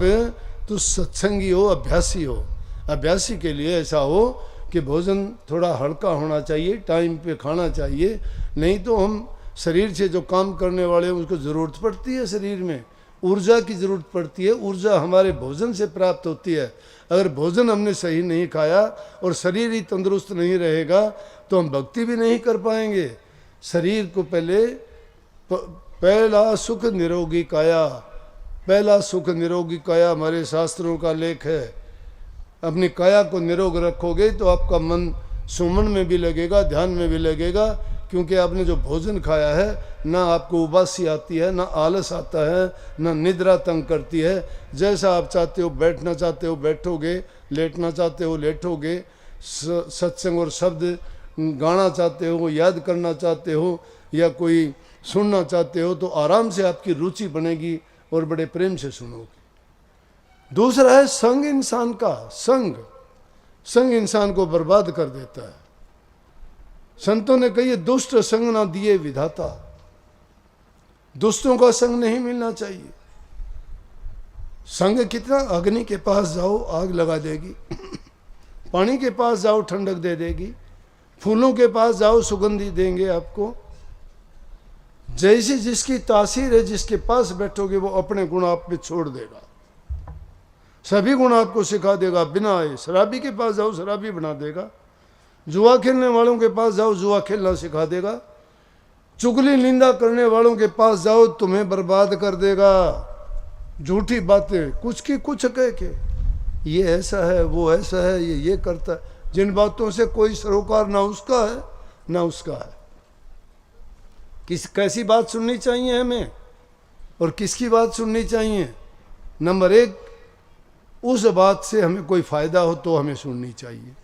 तो सत्संगी हो, अभ्यासी हो। अभ्यासी के लिए ऐसा हो कि भोजन थोड़ा हल्का होना चाहिए, टाइम पे खाना चाहिए। नहीं तो हम शरीर से जो काम करने वाले हैं उसको ज़रूरत पड़ती है, शरीर में ऊर्जा की ज़रूरत पड़ती है। ऊर्जा हमारे भोजन से प्राप्त होती है। अगर भोजन हमने सही नहीं खाया और शरीर ही तंदुरुस्त नहीं रहेगा तो हम भक्ति भी नहीं कर पाएंगे। शरीर को पहला सुख निरोगी काया, पहला सुख निरोगी काया हमारे शास्त्रों का लेख है। अपनी काया को निरोग रखोगे तो आपका मन सुमन में भी लगेगा, ध्यान में भी लगेगा, क्योंकि आपने जो भोजन खाया है ना आपको उबासी आती है, ना आलस आता है, ना निद्रा तंग करती है। जैसा आप चाहते हो, बैठना चाहते हो बैठोगे, लेटना चाहते हो लेटोगे, सत्संग और शब्द गाना चाहते हो, याद करना चाहते हो या कोई सुनना चाहते हो तो आराम से आपकी रुचि बनेगी और बड़े प्रेम से सुनोगे। दूसरा है संग इंसान का। संग इंसान को बर्बाद कर देता है। संतों ने कही दुष्ट संग ना दिए विधाता, दुष्टों का संग नहीं मिलना चाहिए। संग कितना, अग्नि के पास जाओ आग लगा देगी, पानी के पास जाओ ठंडक दे देगी, फूलों के पास जाओ सुगंधी देंगे आपको। जैसी जिसकी तासीर है, जिसके पास बैठोगे वो अपने गुण आप में छोड़ देगा, सभी गुण आपको सिखा देगा। बिना आए शराबी के पास जाओ शराबी बना देगा, जुआ खेलने वालों के पास जाओ जुआ खेलना सिखा देगा, चुगली निंदा करने वालों के पास जाओ तुम्हें बर्बाद कर देगा। झूठी बातें कुछ की कुछ कह के ये ऐसा है वो ऐसा है, ये करता है, जिन बातों से कोई सरोकार ना उसका है ना उसका है। कैसी बात सुननी चाहिए हमें और किसकी बात सुननी चाहिए? नंबर एक, उस बात से हमें कोई फायदा हो तो हमें सुननी चाहिए।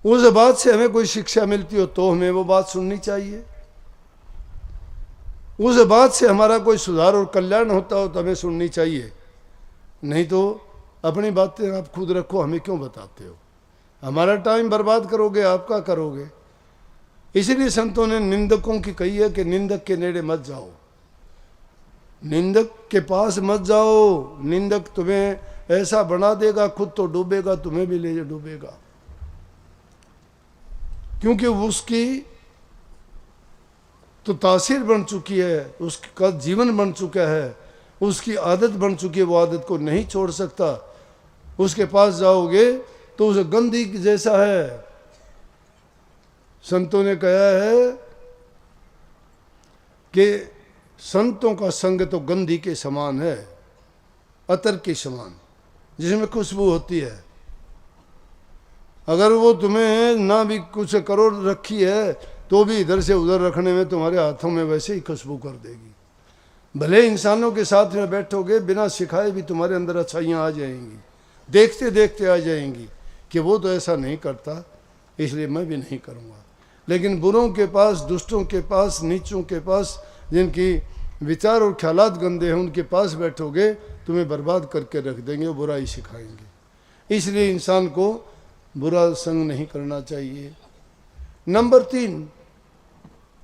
उस बात से हमें कोई शिक्षा मिलती हो तो हमें वो बात सुननी चाहिए। उस बात से हमारा कोई सुधार और कल्याण होता हो तो हमें सुननी चाहिए। नहीं तो अपनी बातें आप खुद रखो, हमें क्यों बताते हो? हमारा टाइम बर्बाद करोगे, आपका करोगे। इसलिए संतों ने निंदकों की कही है कि निंदक के नेड़े मत जाओ, निंदक के पास मत जाओ। निंदक तुम्हें ऐसा बना देगा, खुद तो डूबेगा, तुम्हें भी ले डूबेगा। क्योंकि उसकी तो तासीर बन चुकी है, उसका जीवन बन चुका है, उसकी आदत बन चुकी है, वो आदत को नहीं छोड़ सकता। उसके पास जाओगे तो उसे गंदी जैसा है। संतों ने कहा है कि संतों का संग तो गंधी के समान है, अतर के समान, जिसमें खुशबू होती है। अगर वो तुम्हें ना भी कुछ करो रखी है तो भी इधर से उधर रखने में तुम्हारे हाथों में वैसे ही खुशबू कर देगी। भले इंसानों के साथ में बैठोगे, बिना सिखाए भी तुम्हारे अंदर अच्छाइयाँ आ जाएंगी, देखते देखते आ जाएंगी कि वो तो ऐसा नहीं करता, इसलिए मैं भी नहीं करूँगा। लेकिन बुरों के पास, दुष्टों के पास, नीचों के पास, जिनकी विचार और ख्यालात गंदे हैं, उनके पास बैठोगे तुम्हें बर्बाद करके रख देंगे, वो बुराई सिखाएंगे। इसलिए इंसान को बुरा संग नहीं करना चाहिए। नंबर 3,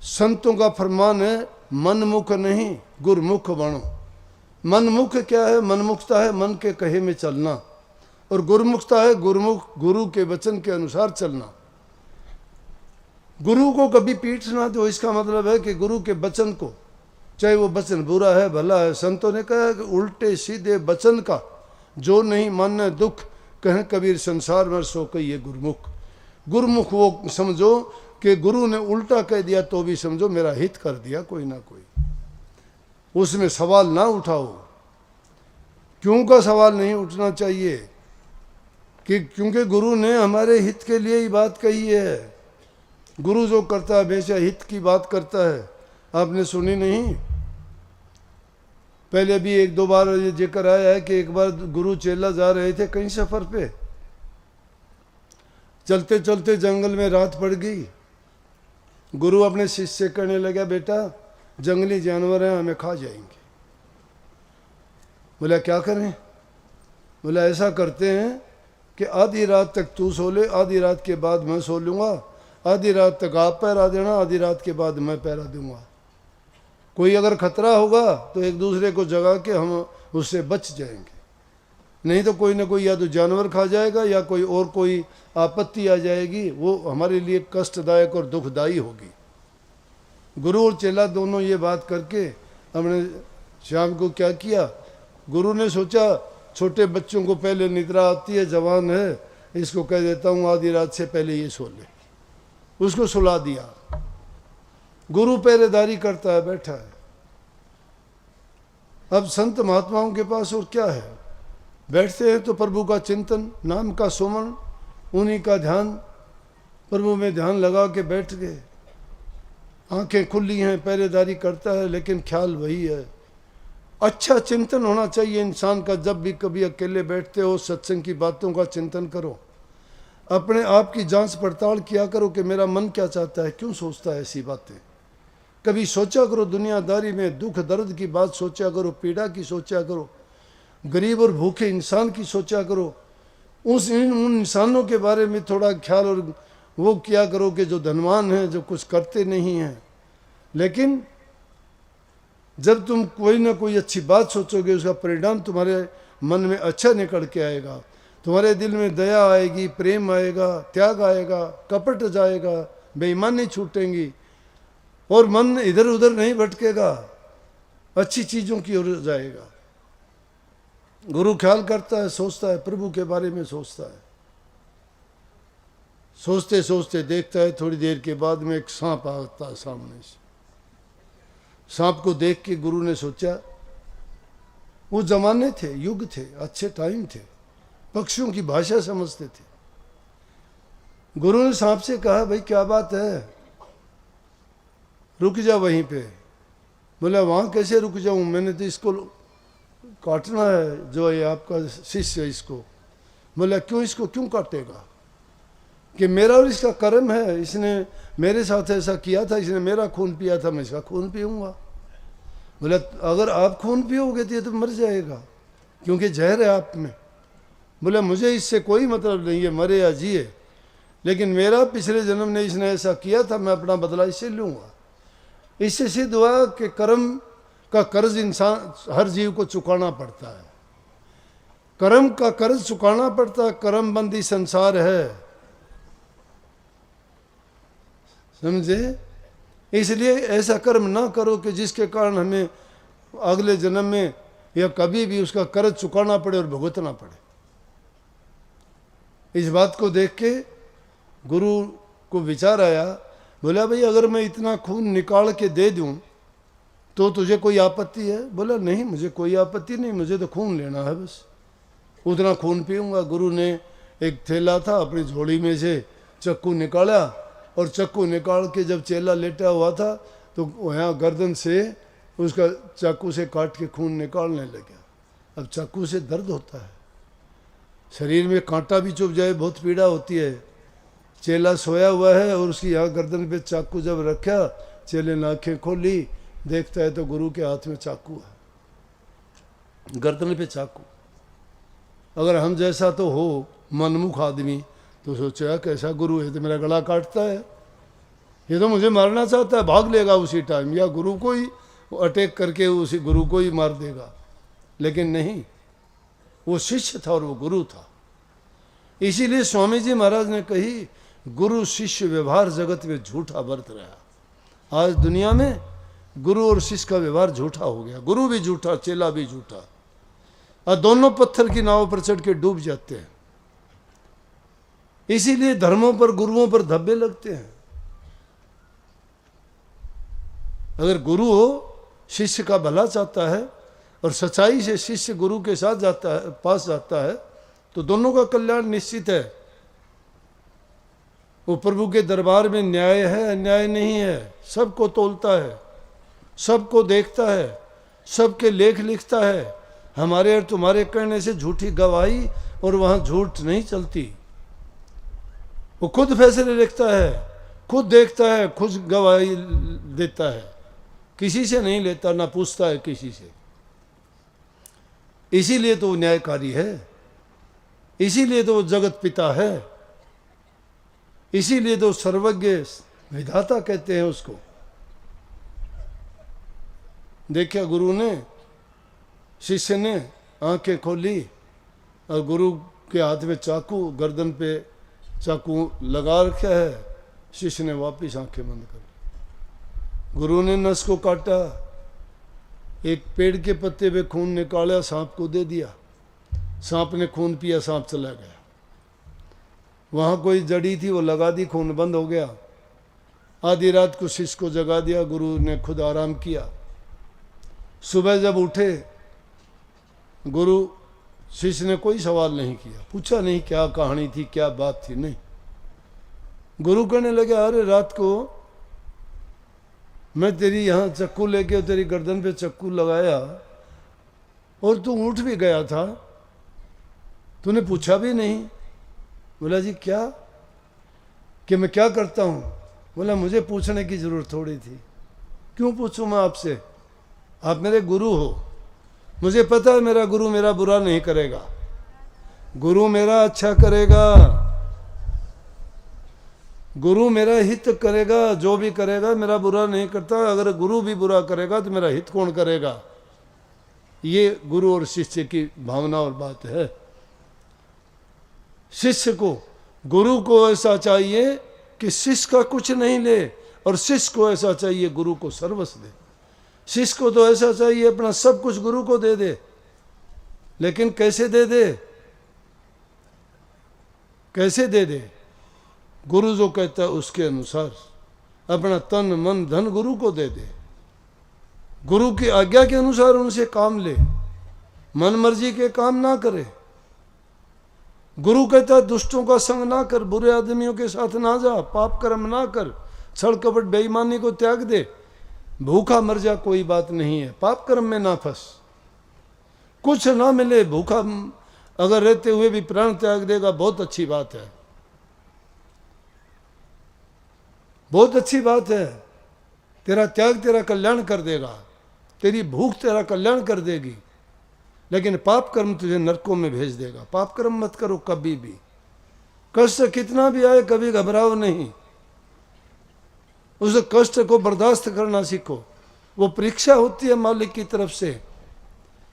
संतों का फरमान है मनमुख नहीं गुरमुख बनो। मनमुख क्या है? मनमुखता है मन के कहे में चलना, और गुरमुखता है गुरु के वचन के अनुसार चलना। गुरु को कभी पीठ ना दो, इसका मतलब है कि गुरु के वचन को, चाहे वो वचन बुरा है भला है, संतों ने कहा कि उल्टे सीधे वचन का जो नहीं माने दुख, कहें कबीर संसार में सो कहिए गुरमुख। गुरमुख वो समझो कि गुरु ने उल्टा कह दिया तो भी समझो मेरा हित कर दिया कोई ना कोई, उसमें सवाल ना उठाओ। क्यों का सवाल नहीं उठना चाहिए? कि क्योंकि गुरु ने हमारे हित के लिए ही बात कही है। गुरु जो करता है हमेशा हित की बात करता है। आपने सुनी नहीं, पहले भी एक दो बार ये जिक्र आया है कि एक बार गुरु चेला जा रहे थे कहीं सफर पे, चलते चलते जंगल में रात पड़ गई। गुरु अपने शिष्य से कहने लगा, बेटा जंगली जानवर हैं, हमें खा जाएंगे। बोला क्या करें? बोला ऐसा करते हैं कि आधी रात तक तू सो ले, आधी रात के बाद मैं सो लूँगा, आधी रात तक आप पहरा देना, आधी रात के बाद मैं पहरा दूंगा। कोई अगर खतरा होगा तो एक दूसरे को जगा के हम उससे बच जाएंगे, नहीं तो कोई ना कोई या तो जानवर खा जाएगा या कोई और कोई आपत्ति आ जाएगी, वो हमारे लिए कष्टदायक और दुखदायी होगी। गुरु और चेला दोनों ये बात करके हमने शाम को क्या किया, गुरु ने सोचा छोटे बच्चों को पहले निद्रा आती है, जवान है, इसको कह देता हूँ आधी रात से पहले ये सो ले। उसको सुला दिया। गुरु पहरेदारी करता है, बैठा है। अब संत महात्माओं के पास और क्या है, बैठते हैं तो प्रभु का चिंतन, नाम का सुमन, उन्हीं का ध्यान, प्रभु में ध्यान लगा के बैठ गए। आंखें खुली हैं, पहरेदारी करता है, लेकिन ख्याल वही है। अच्छा चिंतन होना चाहिए इंसान का। जब भी कभी अकेले बैठते हो सत्संग की बातों का चिंतन करो, अपने आप की जांच पड़ताल किया करो कि मेरा मन क्या चाहता है, क्यों सोचता है ऐसी बातें। कभी सोचा करो दुनियादारी में दुख दर्द की बात सोचा करो, पीड़ा की सोचा करो, गरीब और भूखे इंसान की सोचा करो। उन इंसानों के बारे में थोड़ा ख्याल और वो किया करो कि जो धनवान हैं, जो कुछ करते नहीं हैं। लेकिन जब तुम कोई ना कोई अच्छी बात सोचोगे, उसका परिणाम तुम्हारे मन में अच्छा निकल के आएगा। तुम्हारे दिल में दया आएगी, प्रेम आएगा, त्याग आएगा, कपट जाएगा, बेईमानी छूटेंगी और मन इधर उधर नहीं भटकेगा, अच्छी चीज़ों की ओर जाएगा। गुरु ख्याल करता है, सोचता है, प्रभु के बारे में सोचता है। सोचते सोचते देखता है थोड़ी देर के बाद में एक सांप आता है सामने से। सांप को देख के गुरु ने सोचा, वो जमाने थे, युग थे, अच्छे टाइम थे, पक्षियों की भाषा समझते थे। गुरु ने सांप से कहा, भाई क्या बात है, रुक जा वहीं पे। बोला वहाँ कैसे रुक जाऊँ, मैंने तो इसको काटना है, जो है आपका शिष्य इसको। बोला क्यों, इसको क्यों काटेगा? कि मेरा और इसका कर्म है, इसने मेरे साथ ऐसा किया था, इसने मेरा खून पिया था, मैं इसका खून पीऊँगा। बोला अगर आप खून पियोगे तो ये तो मर जाएगा, क्योंकि जहर है आप में। बोला मुझे इससे कोई मतलब नहीं है, मरे या जिए, लेकिन मेरा पिछले जन्म ने इसने ऐसा किया था, मैं अपना बदला इससे लूँगा। इससे सिद्ध हुआ कि कर्म का कर्ज इंसान हर जीव को चुकाना पड़ता है, कर्म का कर्ज चुकाना पड़ता है। कर्म बंदी संसार है, समझे? इसलिए ऐसा कर्म ना करो कि जिसके कारण हमें अगले जन्म में या कभी भी उसका कर्ज चुकाना पड़े और भुगतना पड़े। इस बात को देख के गुरु को विचार आया। बोला भाई अगर मैं इतना खून निकाल के दे दूं तो तुझे कोई आपत्ति है? बोला नहीं, मुझे कोई आपत्ति नहीं, मुझे तो खून लेना है, बस उतना खून पीऊँगा। गुरु ने एक थैला था, अपनी झोली में से चक्कू निकाला और चक्कू निकाल के जब चेला लेटा हुआ था तो यहाँ गर्दन से उसका चाकू से काट के खून निकालने लगा। अब चाकू से दर्द होता है, शरीर में कांटा भी चुभ जाए बहुत पीड़ा होती है। चेला सोया हुआ है और उसकी यहाँ गर्दन पे चाकू जब रखा, चेले ने आँखें खोली, देखता है तो गुरु के हाथ में चाकू है, गर्दन पे चाकू। अगर हम जैसा तो हो मनमुख आदमी तो सोचा कैसा गुरु है, तो मेरा गला काटता है, ये तो मुझे मारना चाहता है, भाग लेगा उसी टाइम, या गुरु को ही अटैक करके उसी गुरु को ही मार देगा। लेकिन नहीं, वो शिष्य था और वो गुरु था। इसीलिए स्वामी जी महाराज ने कही, गुरु शिष्य व्यवहार जगत में झूठा बरत रहा। आज दुनिया में गुरु और शिष्य का व्यवहार झूठा हो गया, गुरु भी झूठा, चेला भी झूठा, और दोनों पत्थर की नाव पर चढ़ के डूब जाते हैं। इसीलिए धर्मों पर, गुरुओं पर धब्बे लगते हैं। अगर गुरु हो, शिष्य का भला चाहता है और सच्चाई से शिष्य गुरु के साथ जाता है, पास जाता है, तो दोनों का कल्याण निश्चित है। वो प्रभु के दरबार में न्याय है अन्याय नहीं है, सबको तोलता है, सबको देखता है, सबके लेख लिखता है। हमारे और तुम्हारे कहने से झूठी गवाही और वहां झूठ नहीं चलती। वो खुद फैसले लिखता है, खुद देखता है, खुद गवाही देता है, किसी से नहीं लेता, ना पूछता है किसी से। इसीलिए तो वो न्यायकारी है, इसीलिए तो वो जगत पिता है, इसीलिए तो सर्वज्ञ विधाता कहते हैं उसको। देखा गुरु ने, शिष्य ने आंखें खोली और गुरु के हाथ में चाकू, गर्दन पे चाकू लगा रखा है। शिष्य ने वापिस आंखें बंद कर, गुरु ने नस को काटा, एक पेड़ के पत्ते पे खून निकाला, सांप को दे दिया, सांप ने खून पिया, सांप चला गया। वहां कोई जड़ी थी वो लगा दी, खून बंद हो गया। आधी रात को शिष्य को जगा दिया, गुरु ने खुद आराम किया। सुबह जब उठे गुरु, शिष्य ने कोई सवाल नहीं किया, पूछा नहीं क्या कहानी थी, क्या बात थी, नहीं। गुरु कहने लगे, अरे रात को मैं तेरी यहाँ चक्कू लेके तेरी गर्दन पे चक्कू लगाया और तू उठ भी गया था, तूने पूछा भी नहीं। बोला जी क्या, कि मैं क्या करता हूँ? बोला मुझे पूछने की जरूरत थोड़ी थी, क्यों पूछूं मैं आपसे, आप मेरे गुरु हो, मुझे पता है मेरा गुरु मेरा बुरा नहीं करेगा, गुरु मेरा अच्छा करेगा, गुरु मेरा हित करेगा, जो भी करेगा मेरा बुरा नहीं करता। अगर गुरु भी बुरा करेगा तो मेरा हित कौन करेगा? ये गुरु और शिष्य की भावना और बात है। शिष्य को, गुरु को ऐसा चाहिए कि शिष्य का कुछ नहीं ले, और शिष्य को ऐसा चाहिए गुरु को सर्वस्व दे। शिष्य को तो ऐसा चाहिए अपना सब कुछ गुरु को दे दे, लेकिन कैसे दे दे, कैसे दे दे? गुरु जो कहता है उसके अनुसार अपना तन मन धन गुरु को दे दे, गुरु की आज्ञा के अनुसार उनसे काम ले, मन मर्जी के काम ना करे। गुरु कहता है दुष्टों का संग ना कर, बुरे आदमियों के साथ ना जा, पाप कर्म ना कर, छल कपट बेईमानी को त्याग दे, भूखा मर जा कोई बात नहीं है, पाप कर्म में ना फंस। कुछ ना मिले, भूखा अगर रहते हुए भी प्राण त्याग देगा, बहुत अच्छी बात है, बहुत अच्छी बात है। तेरा त्याग तेरा कल्याण कर देगा, तेरी भूख तेरा कल्याण कर देगी, लेकिन पाप कर्म तुझे नरकों में भेज देगा। पाप कर्म मत करो कभी भी, कष्ट कितना भी आए कभी घबराओ नहीं, उस कष्ट को बर्दाश्त करना सीखो। वो परीक्षा होती है मालिक की तरफ से।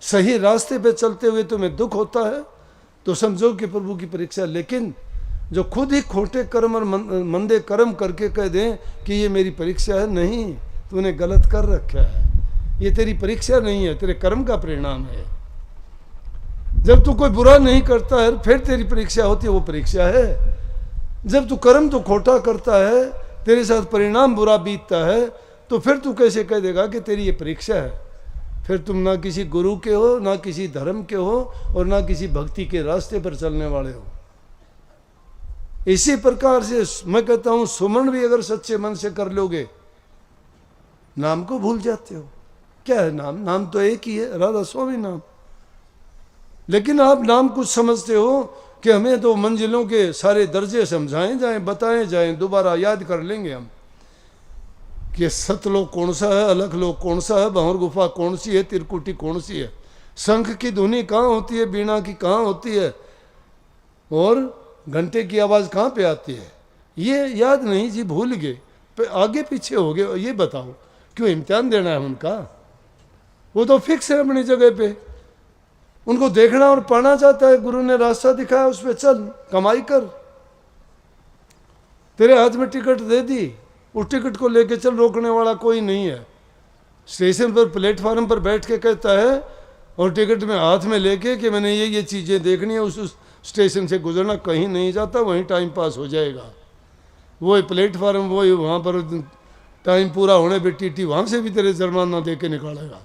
सही रास्ते पे चलते हुए तुम्हें दुख होता है तो समझो कि प्रभु की परीक्षा। लेकिन जो खुद ही खोटे कर्म और मंदे कर्म करके कह दें कि ये मेरी परीक्षा है, नहीं, तूने गलत कर रखा है, ये तेरी परीक्षा नहीं है, तेरे कर्म का परिणाम है। जब तू कोई बुरा नहीं करता है फिर तेरी परीक्षा होती है, वो परीक्षा है। जब तू कर्म तो खोटा करता है, तेरे साथ परिणाम बुरा बीतता है, तो फिर तू कैसे कह देगा कि तेरी ये परीक्षा है? फिर तुम ना किसी गुरु के हो, ना किसी धर्म के हो, और ना किसी भक्ति के रास्ते पर चलने वाले हो। इसी प्रकार से मैं कहता हूं, सुमन भी अगर सच्चे मन से कर लोगे, नाम को भूल जाते हो। क्या है नाम? नाम तो एक ही है, राधा स्वामी नाम। लेकिन आप नाम कुछ समझते हो कि हमें तो मंजिलों के सारे दर्जे समझाए जाएं, बताए जाएं, दोबारा याद कर लेंगे हम कि सतलोक कौन सा है, अलख लोक कौन सा है, भंवर गुफा कौन सी है, त्रिकुटी कौन सी है, शंख की धुनी कहाँ होती है, बीणा की कहाँ होती है, और घंटे की आवाज़ कहाँ पे आती है। ये याद नहीं जी, भूल गए, आगे पीछे हो गए। ये बताओ क्यों इम्तिहान देना है उनका? वो तो फिक्स है अपनी जगह पे, उनको देखना और पढ़ना चाहता है। गुरु ने रास्ता दिखाया, उस पर चल, कमाई कर। तेरे हाथ में टिकट दे दी, उस टिकट को लेके चल, रोकने वाला कोई नहीं है। स्टेशन पर प्लेटफार्म पर बैठ के कहता है, और टिकट में हाथ में लेके कि मैंने ये चीज़ें देखनी है, उस स्टेशन से गुजरना, कहीं नहीं जाता, वहीं टाइम पास हो जाएगा। वही प्लेटफार्म, वही वहाँ पर टाइम पूरा होने पे टीटी वहाँ से भी तेरे जुर्माना दे के निकालेगा।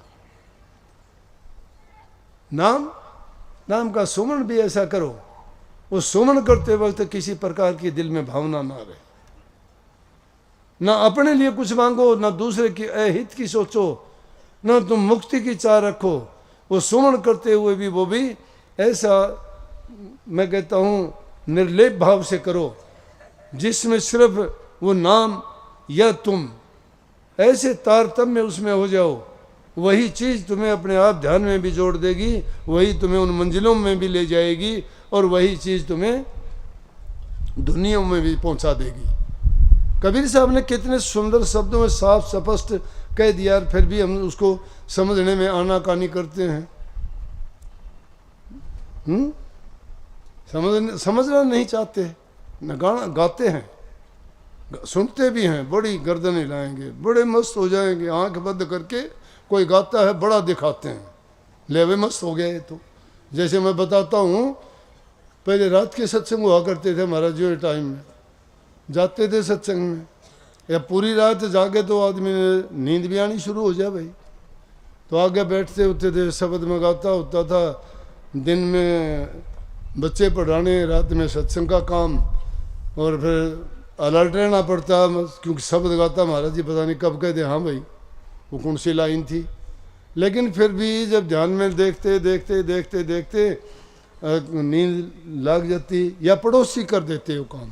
नाम का सुमन भी ऐसा करो वो सुमन करते वक्त किसी प्रकार की दिल में भावना ना रहे, ना अपने लिए कुछ मांगो, ना दूसरे की अहित की सोचो, ना तुम मुक्ति की चाह रखो। वो सुमन करते हुए भी वो भी ऐसा, मैं कहता हूँ, निर्लेप भाव से करो जिसमें सिर्फ वो नाम या तुम ऐसे तारतम्य उसमें हो जाओ, वही चीज़ तुम्हें अपने आप ध्यान में भी जोड़ देगी, वही तुम्हें उन मंजिलों में भी ले जाएगी, और वही चीज़ तुम्हें दुनिया में भी पहुंचा देगी। कबीर साहब ने कितने सुंदर शब्दों में साफ स्पष्ट कह दिया, फिर भी हम उसको समझने में आनाकानी करते हैं। समझना नहीं चाहते, न गाना गाते हैं, सुनते भी हैं, बड़ी गर्दन हिलाएंगे, बड़े मस्त हो जाएंगे, आंख बंद करके कोई गाता है बड़ा दिखाते हैं, ले वे मस्त हो गया ये तो। जैसे मैं बताता हूँ, पहले रात के सत्संग हुआ करते थे महाराज जी टाइम में, जाते थे सत्संग में, या पूरी रात जागे तो आदमी ने नींद भी आनी शुरू हो जाए भाई, तो आगे बैठते होते थे, शब्द में गाता होता था, दिन में बच्चे पढ़ाने, रात में सत्संग का काम, और फिर अलर्ट रहना पड़ता, क्योंकि शब्द गाता महाराज जी पता नहीं कब कहते हाँ भाई वो कौन सी लाइन थी। लेकिन फिर भी जब ध्यान में देखते देखते देखते देखते नींद लग जाती, या पड़ोसी कर देते वो काम,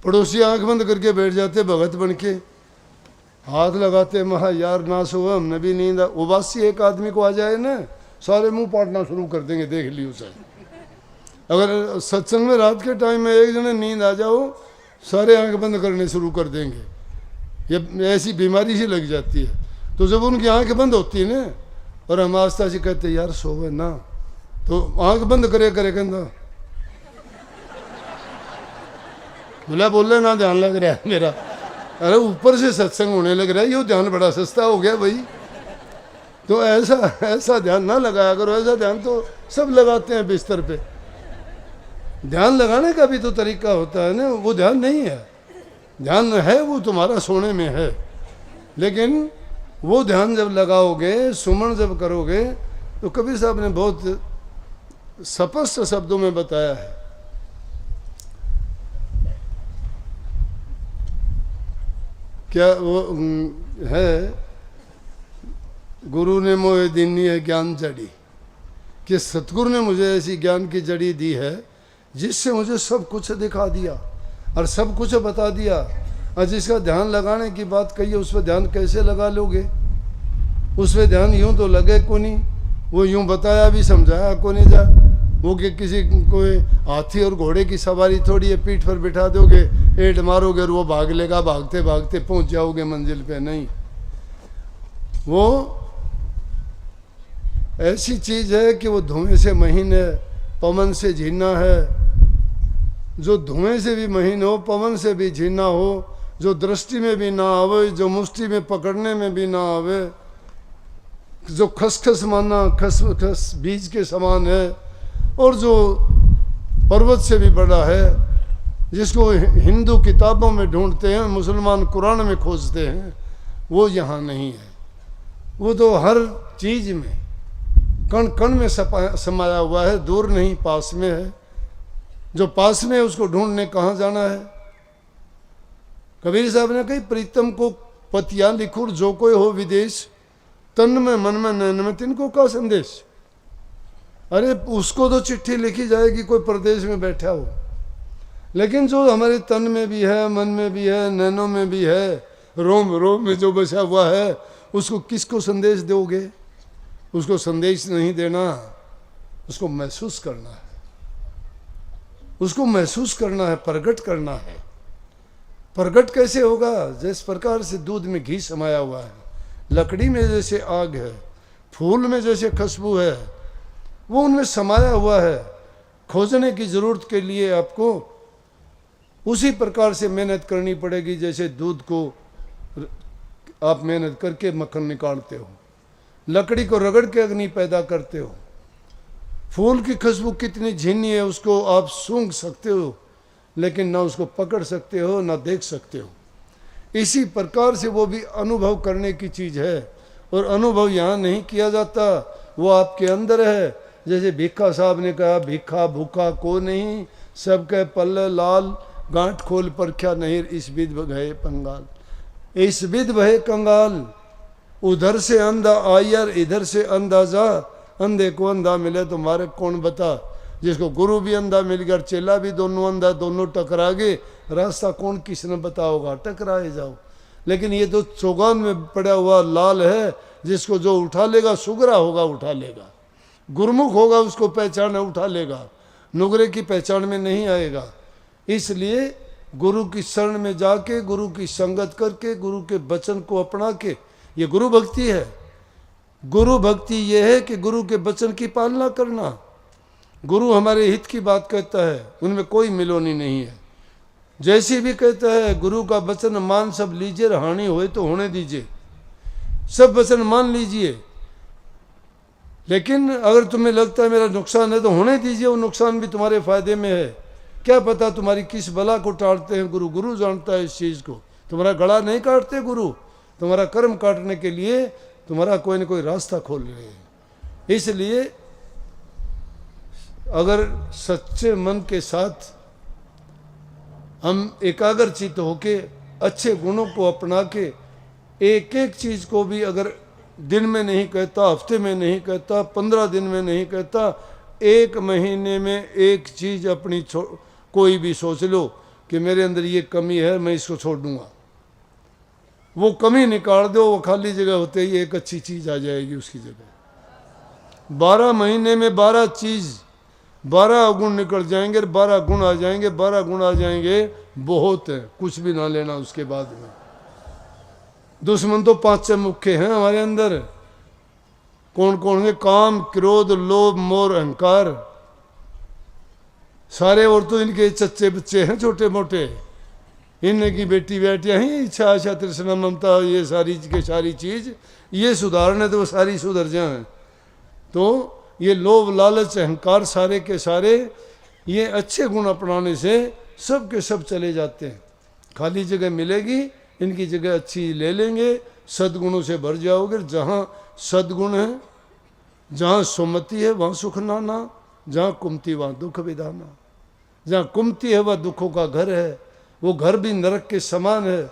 पड़ोसी आंख बंद करके बैठ जाते भगत बन के, हाथ लगाते, महा यार ना सो हमने भी नींद, उबासी एक आदमी को आ जाए ना, सारे मुंह पाटना शुरू कर देंगे, देख लियो सर। अगर सत्संग में रात के टाइम में एक जने नींद आ जाओ, सारे आंख बंद करने शुरू कर देंगे, ये ऐसी बीमारी सी लग जाती है। तो जब उनकी आंख बंद होती है ना, और हम आस्ता से कहते यार सोवे ना, तो आंख बंद करे कहता बोले ना ध्यान लग रहा है मेरा, अरे ऊपर से सत्संग होने लग रहा है, ये ध्यान बड़ा सस्ता हो गया भाई। तो ऐसा ध्यान ना लगाया करो, ऐसा ध्यान तो सब लगाते हैं बिस्तर पे। ध्यान लगाने का भी तो तरीका होता है ना, वो ध्यान नहीं है, ध्यान है वो तुम्हारा सोने में है, लेकिन वो ध्यान जब लगाओगे, सुमन जब करोगे, तो कबीर साहब ने बहुत स्पष्ट शब्दों में बताया है। क्या वो है, गुरु ने मोहे दीनी है ज्ञान जड़ी, कि सतगुरु ने मुझे ऐसी ज्ञान की जड़ी दी है जिससे मुझे सब कुछ दिखा दिया और सब कुछ बता दिया। और जिसका ध्यान लगाने की बात कही है, उस पर ध्यान कैसे लगा लोगे? उस पर ध्यान यूं तो लगे को नहीं, वो यूं बताया भी समझाया को नहीं जा। वो कि किसी कोई हाथी और घोड़े की सवारी थोड़ी है, पीठ पर बिठा दोगे, एट मारोगे और वो भाग लेगा, भागते भागते पहुंच जाओगे मंजिल पे। नहीं, वो ऐसी चीज है कि वो धुएं से महीन है, पवन से झीना है। जो धुएं से भी महीन हो, पवन से भी झीना हो, जो दृष्टि में भी ना आवे, जो मुष्टि में पकड़ने में भी ना आवे, जो खसखस माना खस बीज के समान है, और जो पर्वत से भी बड़ा है, जिसको हिंदू किताबों में ढूंढते हैं, मुसलमान कुरान में खोजते हैं, वो यहाँ नहीं है। वो तो हर चीज में, कण कण में समाया हुआ है, दूर नहीं पास में है। जो पास में है उसको ढूंढने कहाँ जाना है? कबीर साहब ने कही, प्रीतम को पतिया लिखुर जो कोई हो विदेश, तन में मन में नैन में तिनको का संदेश। अरे उसको तो चिट्ठी लिखी जाएगी कोई प्रदेश में बैठा हो, लेकिन जो हमारे तन में भी है, मन में भी है, नैनों में भी है, रोम रोम में जो बसा हुआ है, उसको किसको संदेश दोगे? उसको संदेश नहीं देना, उसको महसूस करना है, उसको महसूस करना है, प्रकट करना है। प्रकट कैसे होगा? जिस प्रकार से दूध में घी समाया हुआ है, लकड़ी में जैसे आग है, फूल में जैसे खुशबू है, वो उनमें समाया हुआ है। खोजने की जरूरत के लिए आपको उसी प्रकार से मेहनत करनी पड़ेगी जैसे दूध को आप मेहनत करके मक्खन निकालते हो, लकड़ी को रगड़ के अग्नि पैदा करते हो। फूल की खुशबू कितनी झीनी है, उसको आप सूंघ सकते हो, लेकिन ना उसको पकड़ सकते हो, ना देख सकते हो। इसी प्रकार से वो भी अनुभव करने की चीज़ है, और अनुभव यहाँ नहीं किया जाता, वो आपके अंदर है। जैसे भिक्खा साहब ने कहा, भिक्खा भूखा को नहीं, सबके पल्ले लाल, गांठ खोल पर क्या नहीं, इस विध भय कंगाल। इस विध भय कंगाल, उधर से अंधा आयर, इधर से अंधा जा, अंधे को अंधा मिले तो मारे कौन बता। जिसको गुरु भी अंधा मिल गया, चेला भी दोनों अंधा, दोनों टकरा गए, रास्ता कौन किसने बताओगा, टकराए जाओ। लेकिन ये तो चौगान में पड़ा हुआ लाल है, जिसको जो उठा लेगा, सुगरा होगा उठा लेगा, गुरमुख होगा उसको पहचान उठा लेगा, नुगरे की पहचान में नहीं आएगा। इसलिए गुरु की शरण में जाके, गुरु की संगत करके, गुरु के वचन को अपना के, ये गुरु भक्ति है। गुरु भक्ति ये है कि गुरु के वचन की पालना करना। गुरु हमारे हित की बात कहता है, उनमें कोई मिलोनी नहीं है। जैसी भी कहता है, गुरु का वचन मान सब लीजिए, हानि होए तो होने दीजिए, सब वचन मान लीजिए। लेकिन अगर तुम्हें लगता है मेरा नुकसान है तो होने दीजिए, वो नुकसान भी तुम्हारे फायदे में है। क्या पता तुम्हारी किस बला को टालते हैं गुरु, गुरु जानता है इस चीज़ को। तुम्हारा गला नहीं काटते गुरु, तुम्हारा कर्म काटने के लिए तुम्हारा कोई न कोई रास्ता खोल रहे हैं। इसलिए अगर सच्चे मन के साथ हम एकाग्रचित होके अच्छे गुणों को अपना के, एक एक चीज़ को भी अगर दिन में नहीं कहता, हफ्ते में नहीं कहता, 15 दिन में नहीं कहता, 1 महीने में एक चीज़ अपनी कोई भी सोच लो कि मेरे अंदर ये कमी है, मैं इसको छोड़ दूंगा। वो कमी निकाल दो, वो खाली जगह होते ही एक अच्छी चीज़ आ जाएगी उसकी जगह। 12 महीने में 12 चीज़, 12 गुण निकल जाएंगे, 12 गुण आ जाएंगे, 12 गुण आ जाएंगे, बहुत है, कुछ भी ना लेना उसके बाद में। दुश्मन तो 5 मुख्य हैं हमारे अंदर। कौन कौन है? काम, क्रोध, लोभ, मोह, अहंकार। सारे और तो इनके चच्चे बच्चे हैं छोटे मोटे, इनकी बेटी बेटियां हैं, इच्छा आशा तृष्णा ममता, ये सारी के सारी चीज ये सुधारने तो वो सारी सुधर जाए। तो ये लोभ लालच अहंकार सारे के सारे, ये अच्छे गुण अपनाने से सब के सब चले जाते हैं। खाली जगह मिलेगी, इनकी जगह अच्छी ले लेंगे, सद्गुणों से भर जाओगे। जहाँ सद्गुण है, जहाँ सुमति है वहाँ सुख नाना, जहाँ कुमति वहाँ दुख विधाना। जहाँ कुमति है वह दुखों का घर है, वो घर भी नरक के समान है।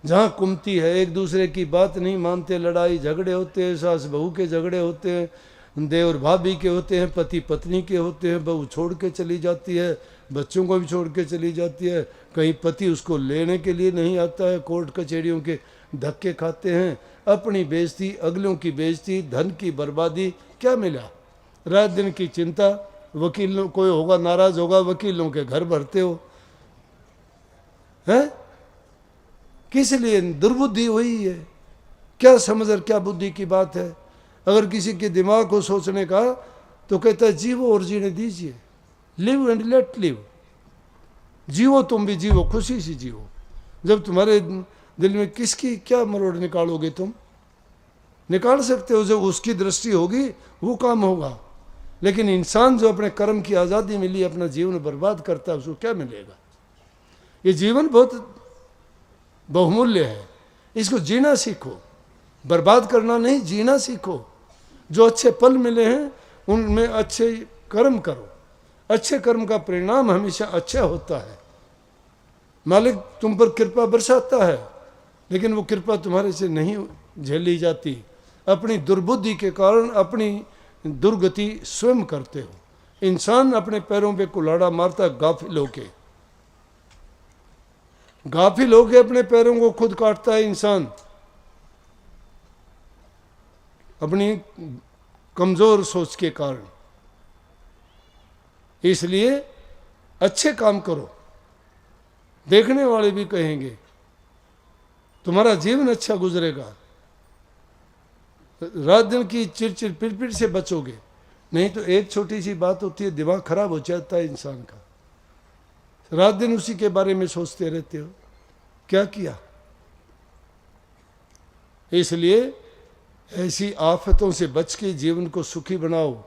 जहाँ कुमति है, एक दूसरे की बात नहीं मानते, लड़ाई झगड़े होते हैं, सास बहू के झगड़े होते हैं, देवर भाभी के होते हैं, पति पत्नी के होते हैं, बहू छोड़ के चली जाती है, बच्चों को भी छोड़ के चली जाती है, कहीं पति उसको लेने के लिए नहीं आता है, कोर्ट कचहरियों के धक्के खाते हैं, अपनी बेइज्जती, अगलों की बेइज्जती, धन की बर्बादी। क्या मिला? रात दिन की चिंता, वकीलों कोई होगा नाराज होगा, वकीलों के घर भरते हो हैं? किस लिए? दुर्बुद्धि हुई है। क्या समझ और क्या बुद्धि की बात है? अगर किसी के दिमाग को सोचने का तो कहता है जीवो और जीने दीजिए, लिव एंड लेट लिव। जीवो, तुम भी जीवो, खुशी से जीवो। जब तुम्हारे दिल में किसकी क्या मरोड़ निकालोगे? तुम निकाल सकते हो, जब उसकी दृष्टि होगी वो काम होगा। लेकिन इंसान जो अपने कर्म की आज़ादी मिली अपना जीवन बर्बाद करता है, उसको क्या मिलेगा? ये जीवन बहुत बहुमूल्य है, इसको जीना सीखो, बर्बाद करना नहीं, जीना सीखो। जो अच्छे पल मिले हैं उनमें अच्छे कर्म करो, अच्छे कर्म का परिणाम हमेशा अच्छा होता है। मालिक तुम पर कृपा बरसाता है, लेकिन वो कृपा तुम्हारे से नहीं झेली जाती। अपनी दुर्बुद्धि के कारण अपनी दुर्गति स्वयं करते हो। इंसान अपने पैरों पे कुल्हाड़ा मारता है, गाफिल होके, गाफिल होके अपने पैरों को खुद काटता है इंसान, अपनी कमजोर सोच के कारण। इसलिए अच्छे काम करो, देखने वाले भी कहेंगे, तुम्हारा जीवन अच्छा गुजरेगा। रात दिन की चिड़चिड़ पिड़पिड़ से बचोगे, नहीं तो एक छोटी सी बात होती है, दिमाग खराब हो जाता है इंसान का। रात दिन उसी के बारे में सोचते रहते हो, क्या किया। इसलिए ऐसी आफतों से बच के जीवन को सुखी बनाओ।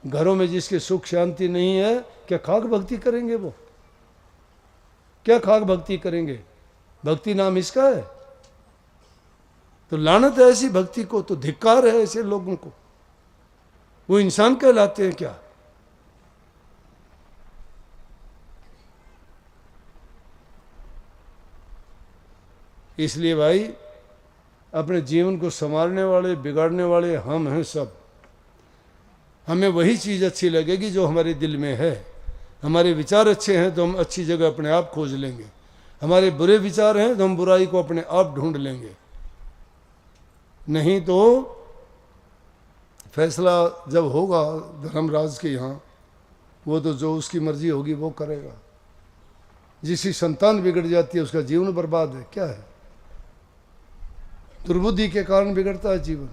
घरों में जिसके सुख शांति नहीं है, क्या खाक भक्ति करेंगे? वो क्या खाक भक्ति करेंगे? भक्ति नाम इसका है? तो लानत है ऐसी भक्ति को, तो धिक्कार है ऐसे लोगों को। वो इंसान कहलाते हैं क्या? इसलिए भाई अपने जीवन को संवारने वाले, बिगाड़ने वाले हम हैं सब। हमें वही चीज़ अच्छी लगेगी जो हमारे दिल में है। हमारे विचार अच्छे हैं तो हम अच्छी जगह अपने आप खोज लेंगे, हमारे बुरे विचार हैं तो हम बुराई को अपने आप ढूंढ लेंगे। नहीं तो फैसला जब होगा धर्मराज के यहाँ, वो तो जो उसकी मर्जी होगी वो करेगा। जिसकी संतान बिगड़ जाती है उसका जीवन बर्बाद है। क्या है? दुर्बुद्धि के कारण बिगड़ता है जीवन।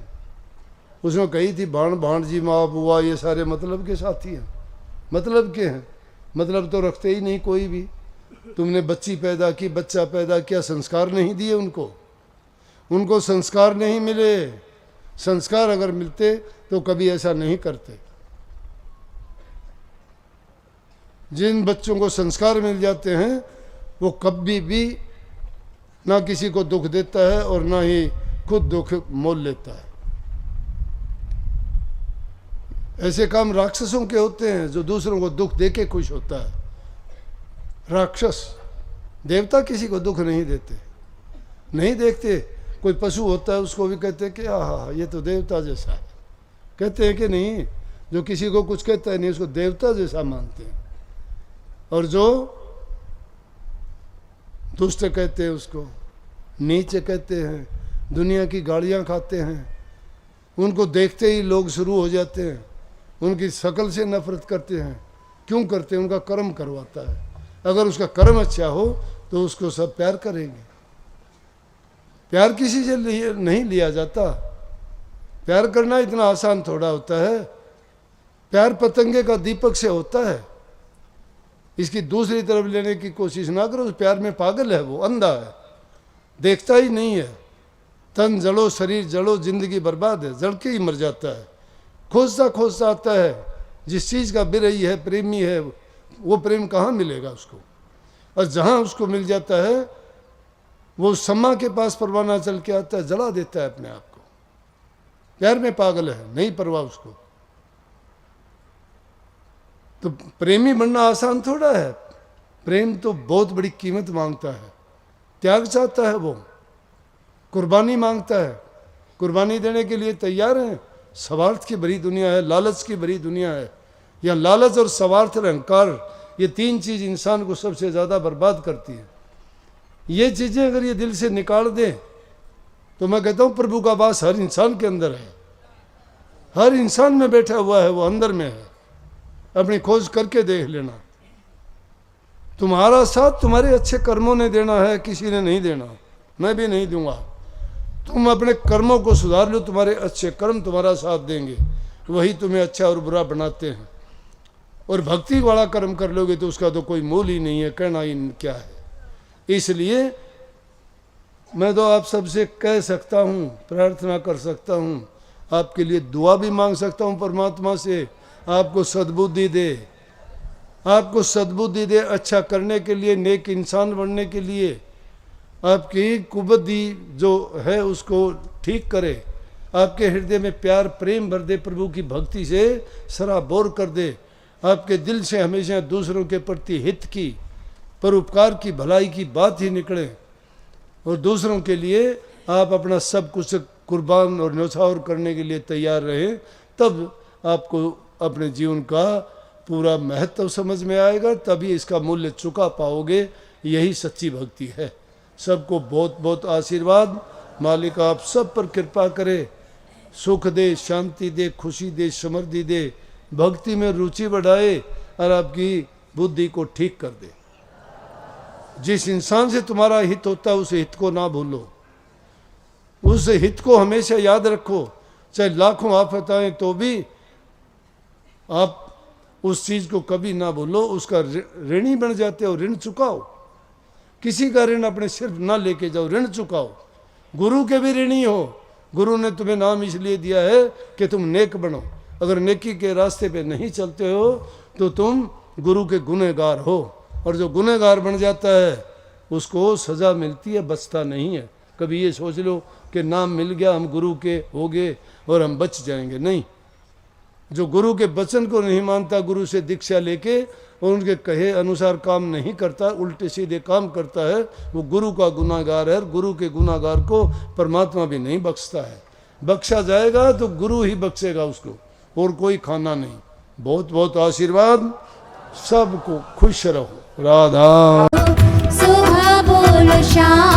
उसमें कही थी भाणजी माँ बुआ ये सारे मतलब के साथी हैं। मतलब के हैं? मतलब तो रखते ही नहीं कोई भी। तुमने बच्ची पैदा की, बच्चा पैदा किया, संस्कार नहीं दिए उनको संस्कार नहीं मिले। संस्कार अगर मिलते तो कभी ऐसा नहीं करते। जिन बच्चों को संस्कार मिल जाते हैं वो कभी भी ना किसी को दुख देता है और ना ही खुद दुख मोल लेता है। ऐसे काम राक्षसों के होते हैं जो दूसरों को दुख देके खुश होता है। राक्षस, देवता किसी को दुख नहीं देते, नहीं देखते। कोई पशु होता है उसको भी कहते हैं कि आहा ये तो देवता जैसा है, कहते हैं कि नहीं? जो किसी को कुछ कहता है नहीं उसको देवता जैसा मानते हैं। और जो दुष्ट कहते हैं उसको नीच कहते हैं, दुनिया की गालियाँ खाते हैं। उनको देखते ही लोग शुरू हो जाते हैं, उनकी शक्ल से नफरत करते हैं। क्यों करते हैं? उनका कर्म करवाता है। अगर उसका कर्म अच्छा हो तो उसको सब प्यार करेंगे। प्यार किसी से नहीं लिया जाता। प्यार करना इतना आसान थोड़ा होता है। प्यार पतंगे का दीपक से होता है। इसकी दूसरी तरफ लेने की कोशिश ना करो। उस प्यार में पागल है, वो अंधा है, देखता ही नहीं है। तन जड़ो, शरीर जड़ो, जिंदगी बर्बाद है, जड़ के ही मर जाता है। खोजता खोजता आता है। जिस चीज़ का बिरही है, प्रेमी है, वो प्रेम कहाँ मिलेगा उसको? और जहाँ उसको मिल जाता है वो सम्मा के पास परवाना चल के आता है, जला देता है अपने आप को। प्यार में पागल है, नहीं परवाह उसको। तो प्रेमी बनना आसान थोड़ा है। प्रेम तो बहुत बड़ी कीमत मांगता है, त्याग चाहता है, वो कुर्बानी मांगता है। कुर्बानी देने के लिए तैयार हैं। स्वार्थ की भरी दुनिया है, लालच की भरी दुनिया है। या लालच और स्वार्थ और अहंकार, ये तीन चीज इंसान को सबसे ज्यादा बर्बाद करती है। ये चीजें अगर ये दिल से निकाल दें तो मैं कहता हूँ प्रभु का वास हर इंसान के अंदर है। हर इंसान में बैठा हुआ है, वो अंदर में है। अपनी खोज करके देख लेना। तुम्हारा साथ तुम्हारे अच्छे कर्मों ने देना है, किसी ने नहीं देना। मैं भी नहीं दूंगा। तुम अपने कर्मों को सुधार लो, तुम्हारे अच्छे कर्म तुम्हारा साथ देंगे, वही तुम्हें अच्छा और बुरा बनाते हैं। और भक्ति वाला कर्म कर लोगे तो उसका तो कोई मोल ही नहीं है, कहना ही क्या है। इसलिए मैं तो आप सबसे कह सकता हूँ, प्रार्थना कर सकता हूँ, आपके लिए दुआ भी मांग सकता हूँ परमात्मा से, आपको सद्बुद्धि दे, आपको सद्बुद्धि दे अच्छा करने के लिए, नेक इंसान बनने के लिए। आपकी कुबुद्धि जो है उसको ठीक करे, आपके हृदय में प्यार प्रेम भर दे, प्रभु की भक्ति से सराबोर कर दे। आपके दिल से हमेशा दूसरों के प्रति हित की, परोपकार की, भलाई की बात ही निकले। और दूसरों के लिए आप अपना सब कुछ कुर्बान और न्यौछावर करने के लिए तैयार रहें, तब आपको अपने जीवन का पूरा महत्व समझ में आएगा, तभी इसका मूल्य चुका पाओगे। यही सच्ची भक्ति है। सबको बहुत बहुत आशीर्वाद। मालिक आप सब पर कृपा करे, सुख दे, शांति दे, खुशी दे, समृद्धि दे, भक्ति में रुचि बढ़ाए और आपकी बुद्धि को ठीक कर दे। जिस इंसान से तुम्हारा हित होता है उस हित को ना भूलो, उस हित को हमेशा याद रखो। चाहे लाखों आफत आए तो भी आप उस चीज को कभी ना भूलो। उसका ऋणी बन जाते हो, ऋण चुकाओ। किसी का ऋण अपने सिर्फ ना लेके जाओ, ऋण चुकाओ। गुरु के भी ऋणी हो। गुरु ने तुम्हें नाम इसलिए दिया है कि तुम नेक बनो। अगर नेकी के रास्ते पे नहीं चलते हो तो तुम गुरु के गुनहगार हो। और जो गुनहगार बन जाता है उसको सजा मिलती है, बचता नहीं है। कभी ये सोच लो कि नाम मिल गया, हम गुरु के हो गए और हम बच जाएंगे, नहीं। जो गुरु के वचन को नहीं मानता, गुरु से दीक्षा लेके और उनके कहे अनुसार काम नहीं करता, उल्टे सीधे काम करता है, वो गुरु का गुनाहगार है। गुरु के गुनाहगार को परमात्मा भी नहीं बख्शता है। बख्शा जाएगा तो गुरु ही बख्शेगा उसको, और कोई खाना नहीं। बहुत बहुत आशीर्वाद, सबको खुश रहो। राधा सुबह बोलो शाम